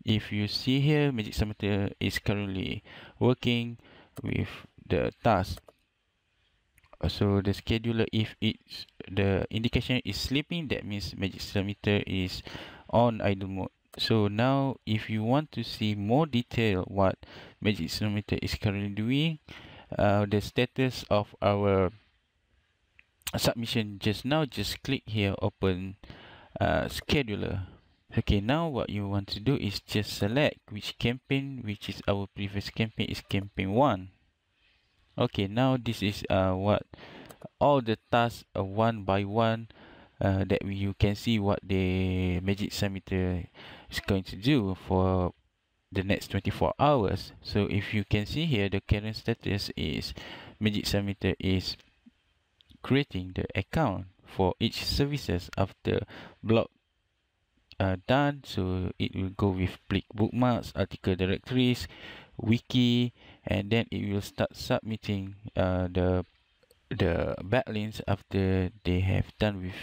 if you see here, Magic Submitter is currently working with the task. So the scheduler, if it's the indication is sleeping, that means Magic Submitter is on idle mode. So now if you want to see more detail what Magic Submitter is currently doing, the status of our submission just now, just click here, open scheduler. Okay, now what you want to do is just select which campaign, which is our previous campaign is campaign 1. Okay, now this is what all the tasks one by one that you can see what the Magic Submitter is going to do for the next 24 hours. So if you can see here, the current status is Magic Submitter is creating the account for each services after block done. So it will go with click bookmarks, article directories, wiki, and then it will start submitting the backlinks after they have done with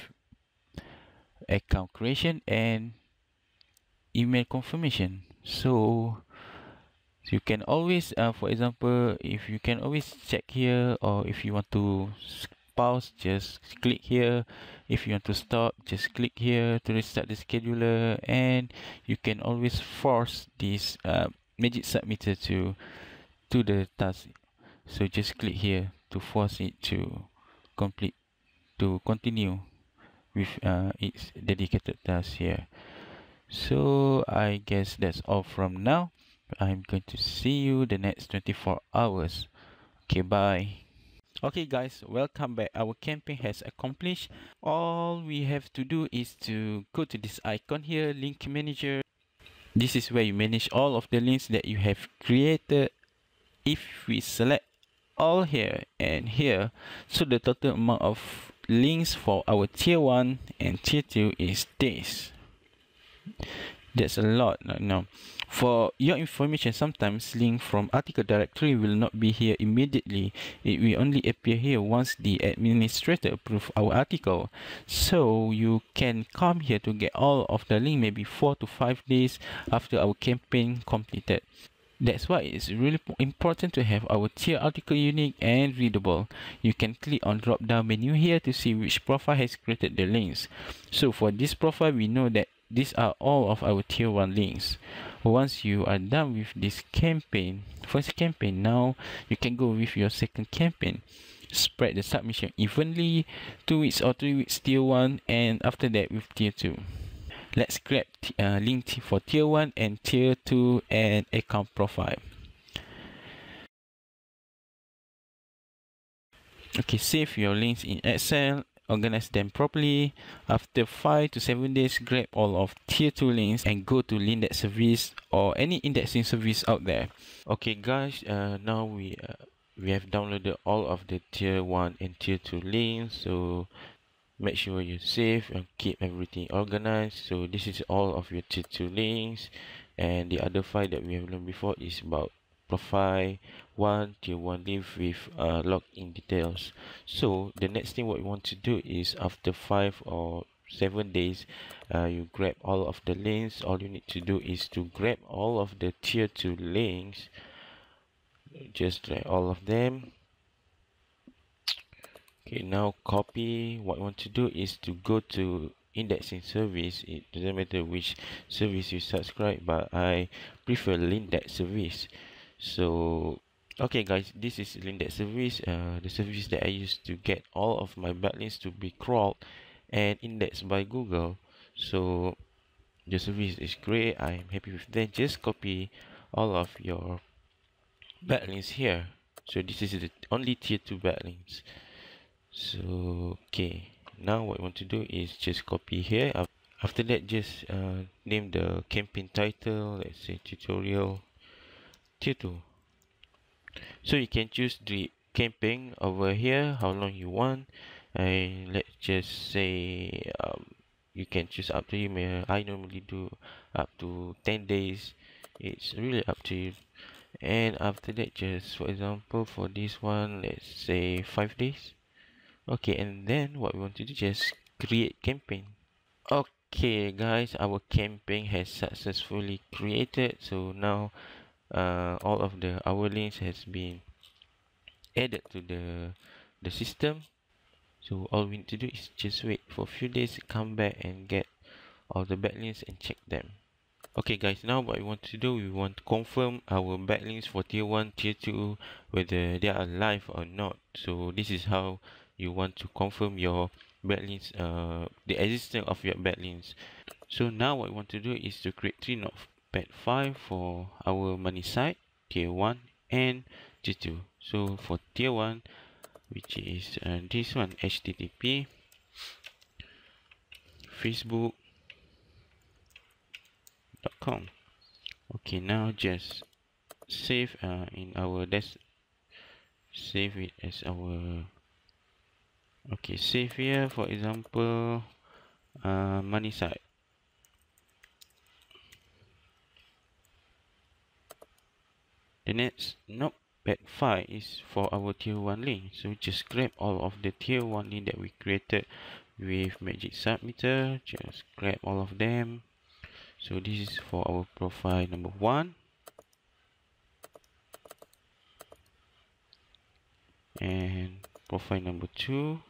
account creation and email confirmation. So you can always for example, if you can always check here, or if you want to pause, just click here. If you want to stop, just click here to restart the scheduler, and you can always force this Magic Submitter to the task. So just click here to force it to continue with its dedicated task here. So I guess that's all from now. I'm going to see you the next 24 hours. Okay, bye. Okay guys, welcome back. Our campaign has accomplished. All we have to do is to go to this icon here, link manager. This is where you manage all of the links that you have created. If we select all here and here, so the total amount of links for our tier 1 and tier 2 is this. That's a lot. Now for your information, sometimes link from article directory will not be here immediately. It will only appear here once the administrator approve our article. So you can come here to get all of the link maybe 4 to 5 days after our campaign completed. That's why it's really important to have our tier article unique and readable. You can click on drop down menu here to see which profile has created the links. So for this profile, we know that these are all of our tier 1 links. Once you are done with this campaign, first campaign, now you can go with your second campaign. Spread the submission evenly, 2 weeks or 3 weeks tier 1, and after that with tier 2. Let's grab link for tier 1 and tier 2 and account profile. Okay, save your links in Excel, organize them properly. After 5 to 7 days, grab all of tier 2 links and go to Lindexed service or any indexing service out there. Okay guys, now we have downloaded all of the tier 1 and tier 2 links, so make sure you save and keep everything organized. So this is all of your tier 2 links, and the other file that we have learned before is about profile 1 tier 1 link with login details. So the next thing what we want to do is after 5 or 7 days, you grab all of the links. All you need to do is to grab all of the tier 2 links, just drag all of them. Okay, now copy. What I want to do is to go to indexing service. It doesn't matter which service you subscribe, but I prefer Lindexed service. So okay guys, this is Lindexed service, the service that I use to get all of my backlinks to be crawled and indexed by Google. So the service is great. I'm happy with that. Just copy all of your backlinks here. So this is the only tier 2 backlinks. So okay, now what I want to do is just copy here. After that, just name the campaign title, let's say tutorial tier 2. So you can choose the campaign over here, how long you want, and let's just say you can choose up to you. I normally do up to 10 days. It's really up to you. And after that, just for example, for this one, let's say 5 days. Okay, and then what we want to do, just create campaign. Okay guys, our campaign has successfully created. So now all of our links has been added to the system. So all we need to do is just wait for a few days, come back and get all the backlinks and check them. Okay guys, now what we want to do, we want to confirm our backlinks for tier 1, tier 2, whether they are live or not. So this is how you want to confirm your backlinks, the existence of your backlinks. So now what we want to do is to create 3 notepad file for our money site, tier 1 and tier 2. So for tier 1, which is this one, http facebook.com. Okay, now just save in our save it as our, okay, save here, for example, money site. The next notepad file is for our tier 1 link. So just grab all of the tier 1 link that we created with Magic Submitter. Just grab all of them. So this is for our profile number 1. And profile number 2.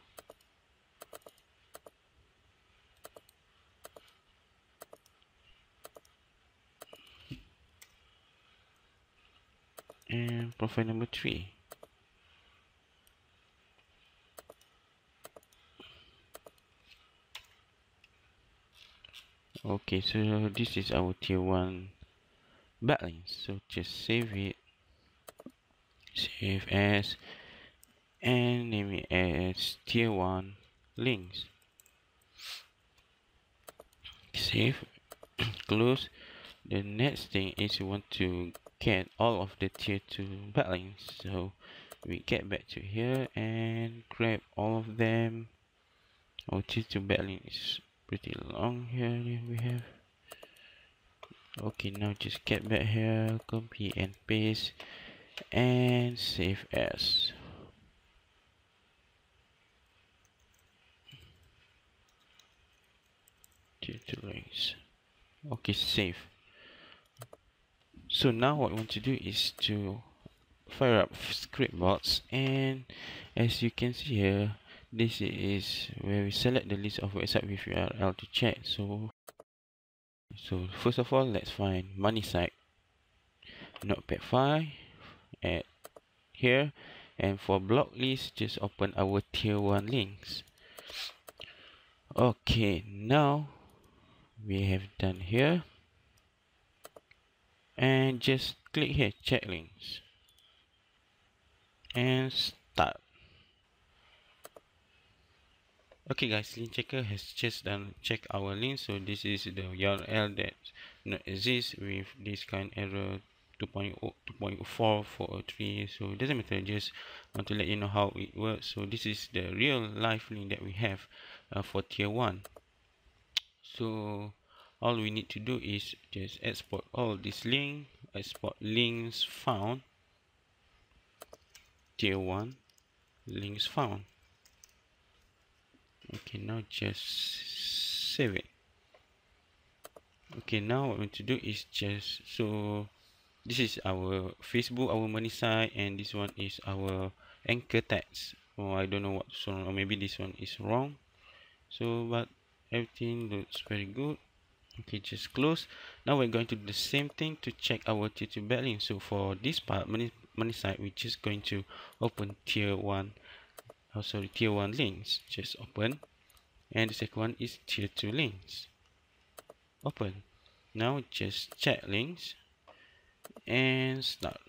And profile number 3. Okay, so this is our tier 1 backlinks. So just save it, save as, and name it as tier 1 links. Save, close. The next thing is we want to get all of the tier 2 backlinks. So we get back to here and grab all of them. Our tier 2 backlink is pretty long here. We have, okay, now just get back here, copy and paste and save as. Tier 2 links. Okay, save. So now what we want to do is to fire up scriptbox, and as you can see here, this is where we select the list of website with URL to check. So So first of all, let's find money site notepad file at here, and for block list, just open our tier 1 links. Okay, now we have done here, and just click here, check links, and start. Okay guys, link checker has just done check our link. So this is the URL that not exist with this kind error 2.0 2.4 403. So it doesn't matter, just want to let you know how it works. So this is the real life link that we have for tier 1. So all we need to do is just export all this link, export links found, tier 1 links found. Okay, now just save it. Okay, now what we want to do is just, so this is our Facebook, our money site, and this one is our anchor text. Oh, I don't know what's wrong, or maybe this one is wrong. So but everything looks very good. Okay, just close. Now we're going to do the same thing to check our tier 2 backlink. So for this part, money site, we're just going to open tier 1 tier 1 links. Just open, and the second one is tier 2 links. Open. Now just check links and start.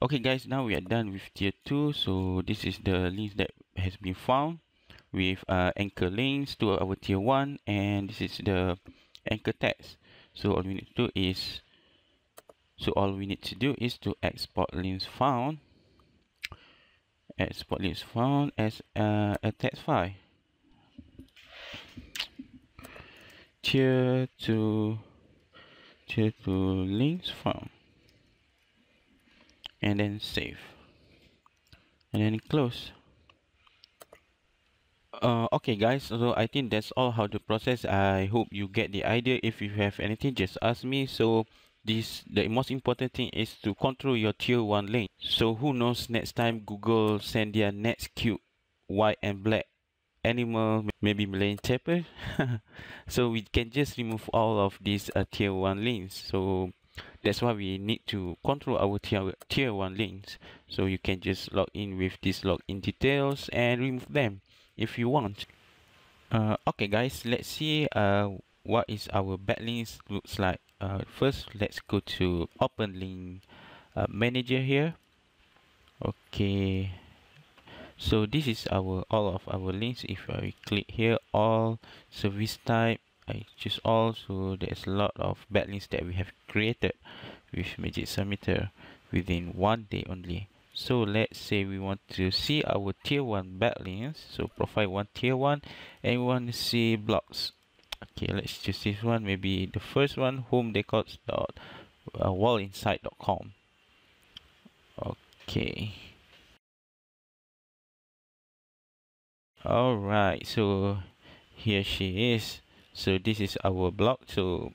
Okay guys, now we are done with tier 2. So this is the links that has been found with anchor links to our tier 1, and this is the anchor text. So all we need to do is to export links found as a text file. Tier 2 links found, and then save, and then close. Okay guys, so I think that's all how to process. I hope you get the idea. If you have anything, just ask me. So the most important thing is to control your tier 1 link. So who knows, next time Google send their next cute white and black animal, maybe Malayan shepherd. So we can just remove all of these tier 1 links. So that's why we need to control our tier 1 links. So you can just log in with this login details and remove them if you want. Okay guys, let's see what is our backlinks looks like. First, let's go to open link manager here. Okay, so this is all of our links. If I click here, all service type, I choose all. So there's a lot of backlinks that we have created with Magic Submitter within 1 day only. So let's say we want to see our tier 1 backlinks. So profile 1 tier 1, and we want to see blocks. Okay, let's choose this one. Maybe the first one, homedecors.wallinside.com. Okay. Alright, so here she is. So this is our blog. So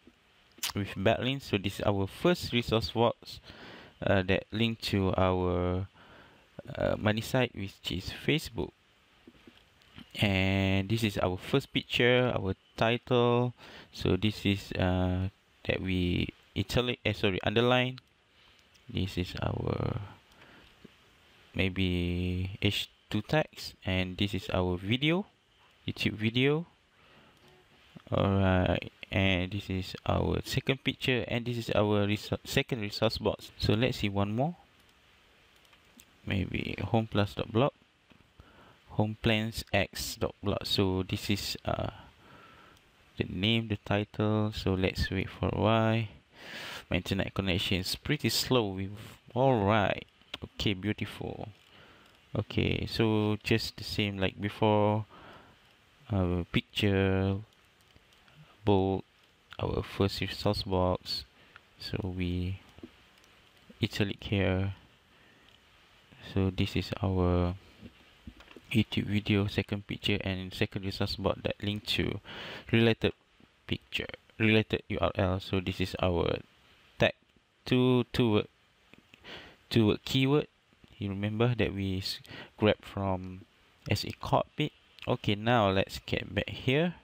with backlinks, so this is our first resource box that link to our money site, which is Facebook. And this is our first picture, our title. So this is that we underline. This is our maybe H2 text, and this is our video, YouTube video. Alright, and this is our second picture, and this is our second resource box. So let's see one more. Maybe homeplus.blog, homeplansx.blog. So this is the name, the title. So let's wait for a while. My internet connection is pretty slow. Alright, okay, beautiful. Okay, so just the same like before. Our picture, bold, our first resource box. So we italic here. So this is our YouTube video, second picture, and second resource box that link to related picture, related URL. So this is our tag, two word keyword. You remember that we grabbed from as a cockpit. Okay, now let's get back here,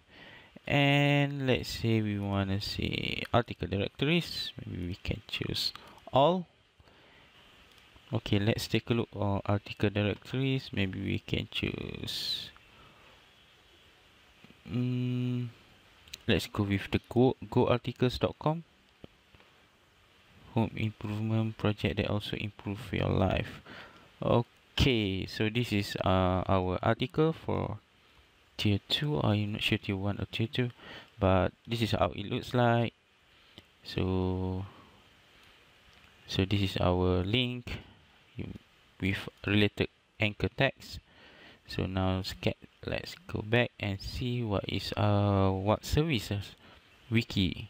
And let's say we want to see article directories. Maybe we can choose all. Okay, let's take a look on article directories. Maybe we can choose let's go with the goarticles.com. Home improvement project that also improve your life. Okay, so this is our article for tier 2. I'm not sure tier 1 or tier 2, but this is how it looks like. So this is our link with related anchor text. So now let's go back and see what is what services. Wiki.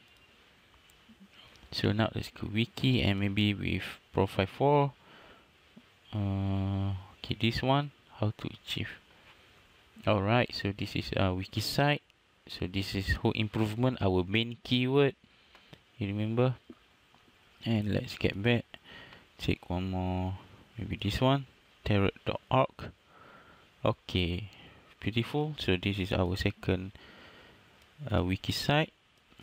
So now let's go wiki, and maybe with profile 4. Okay, this one, how to achieve. Alright, so this is our wiki site. So this is home improvement, our main keyword, you remember. And let's get back, take one more, maybe this one, tarot.org. Okay, beautiful. So this is our second wiki site.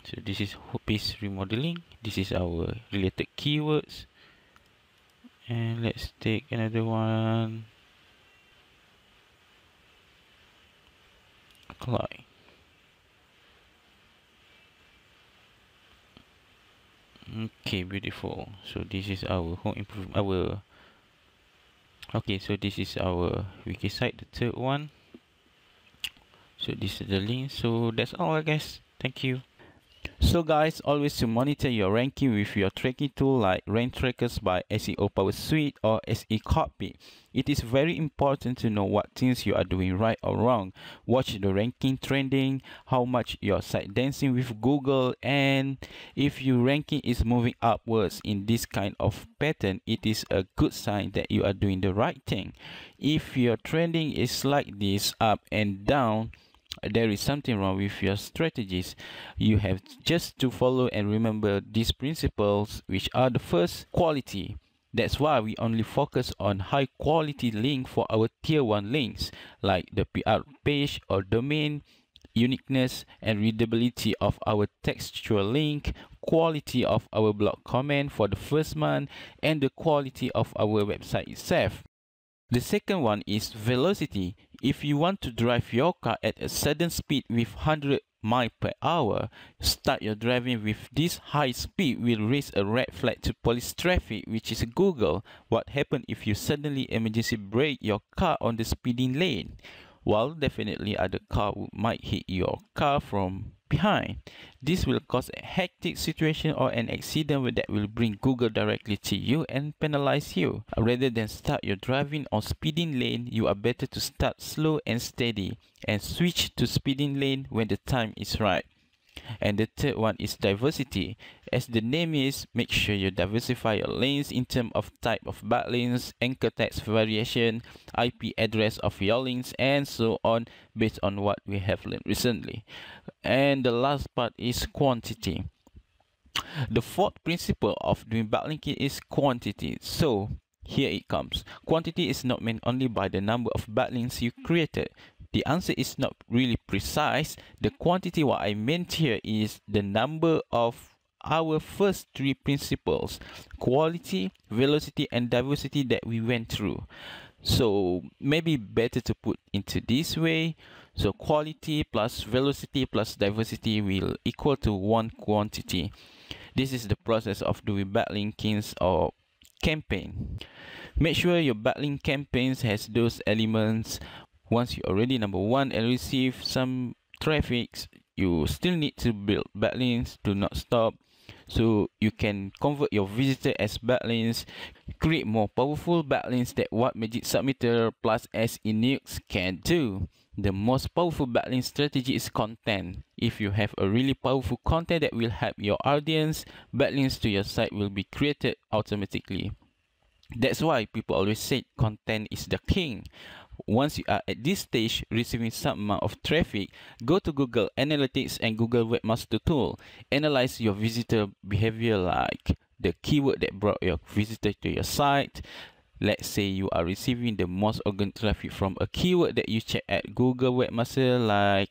So this is page remodeling. This is our related keywords. And let's take another one. Apply. Okay, beautiful. So this is our home improvement. Okay, so this is our wiki site, the third one. So this is the link. So that's all, guys. Thank you. So guys, always to monitor your ranking with your tracking tool like Rank Trackers by SEO Power Suite or SE Copy. It is very important to know what things you are doing right or wrong. Watch the ranking trending, how much your site dancing with Google, and if your ranking is moving upwards in this kind of pattern, it is a good sign that you are doing the right thing. If your trending is like this, up and down, there is something wrong with your strategies. You have just to follow and remember these principles, which are the first, quality. That's why we only focus on high quality link for our tier 1 links, like the PR page or domain, uniqueness and readability of our textual link, quality of our blog comment for the first month, and the quality of our website itself. The second one is velocity. If you want to drive your car at a sudden speed with 100 miles per hour, start your driving with this high speed will raise a red flag to police traffic, which is Google. What happens if you suddenly emergency brake your car on the speeding lane? Well, definitely other car might hit your car from behind. This will cause a hectic situation or an accident that will bring Google directly to you and penalize you. Rather than start your driving on speeding lane, you are better to start slow and steady and switch to speeding lane when the time is right. And the third one is diversity. As the name is, make sure you diversify your links in terms of type of backlinks, anchor text variation, IP address of your links, and so on, based on what we have learned recently. And the last part is quantity. The fourth principle of doing backlinking is quantity. So here it comes. Quantity is not meant only by the number of backlinks you created. The answer is not really precise. The quantity, what I meant here, is the number of our first three principles: quality, velocity, and diversity that we went through. So maybe better to put into this way. So quality plus velocity plus diversity will equal to one quantity. This is the process of doing backlinkings or campaign. Make sure your backlink campaigns has those elements. Once you already number one and receive some traffic, you still need to build backlinks. Do not stop. So you can convert your visitor as backlinks, create more powerful backlinks that what Magic Submitter plus SENux can do. The most powerful backlink strategy is content. If you have a really powerful content that will help your audience, backlinks to your site will be created automatically. That's why people always say content is the king. Once you are at this stage receiving some amount of traffic, go to Google Analytics and Google Webmaster Tool. Analyze your visitor behavior, like the keyword that brought your visitor to your site. Let's say you are receiving the most organic traffic from a keyword that you check at Google Webmaster, like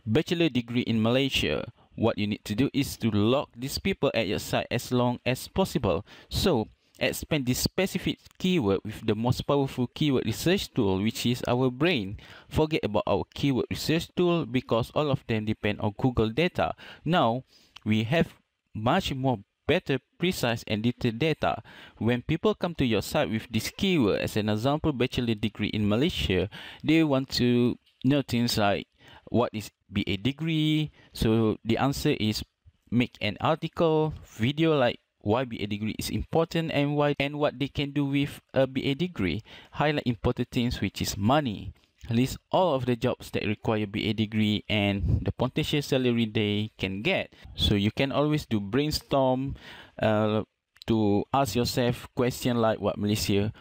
Bachelor degree in Malaysia. What you need to do is to lock these people at your site as long as possible. So expand this specific keyword with the most powerful keyword research tool, which is our brain. Forget about our keyword research tool because all of them depend on Google data. Now we have much more better, precise and detailed data. When people come to your site with this keyword, as an example, bachelor degree in Malaysia, they want to know things like what is BA degree. So the answer is make an article, video like why BA degree is important and why and what they can do with a BA degree. Highlight important things, which is money. List all of the jobs that require BA degree and the potential salary they can get. So you can always do brainstorm to ask yourself question like why Malaysia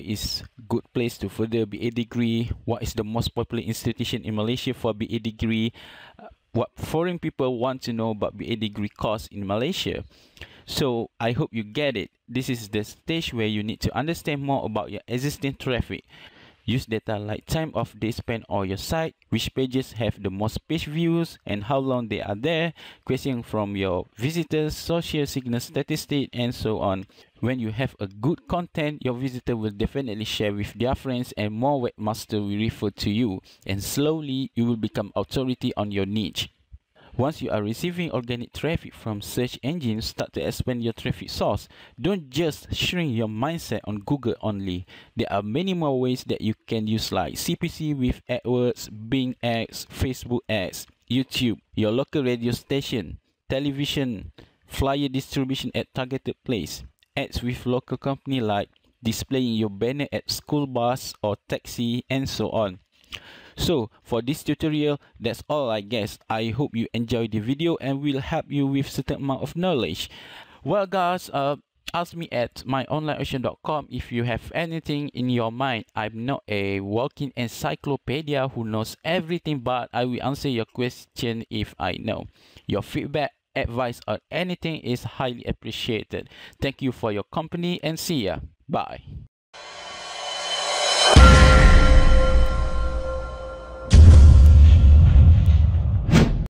is good place to further BA degree, what is the most popular institution in Malaysia for BA degree, what foreign people want to know about BA degree course in Malaysia. So I hope you get it. This is the stage where you need to understand more about your existing traffic. Use data like time of day spent on your site, which pages have the most page views and how long they are there, questions from your visitors, social signal statistic, and so on. When you have a good content, your visitor will definitely share with their friends and more webmasters will refer to you, and slowly you will become authority on your niche. Once you are receiving organic traffic from search engines, start to expand your traffic source. Don't just shrink your mindset on Google only. There are many more ways that you can use like CPC with AdWords, Bing ads, Facebook ads, YouTube, your local radio station, television, flyer distribution at targeted place, ads with local company like displaying your banner at school bus or taxi and so on. So for this tutorial, that's all I guess. I hope you enjoyed the video and will help you with certain amount of knowledge. Well guys, ask me at MyOnlineOceanDotCom if you have anything in your mind. I'm not a walking encyclopedia who knows everything, but I will answer your question if I know. Your feedback, advice or anything is highly appreciated. Thank you for your company and see ya. Bye.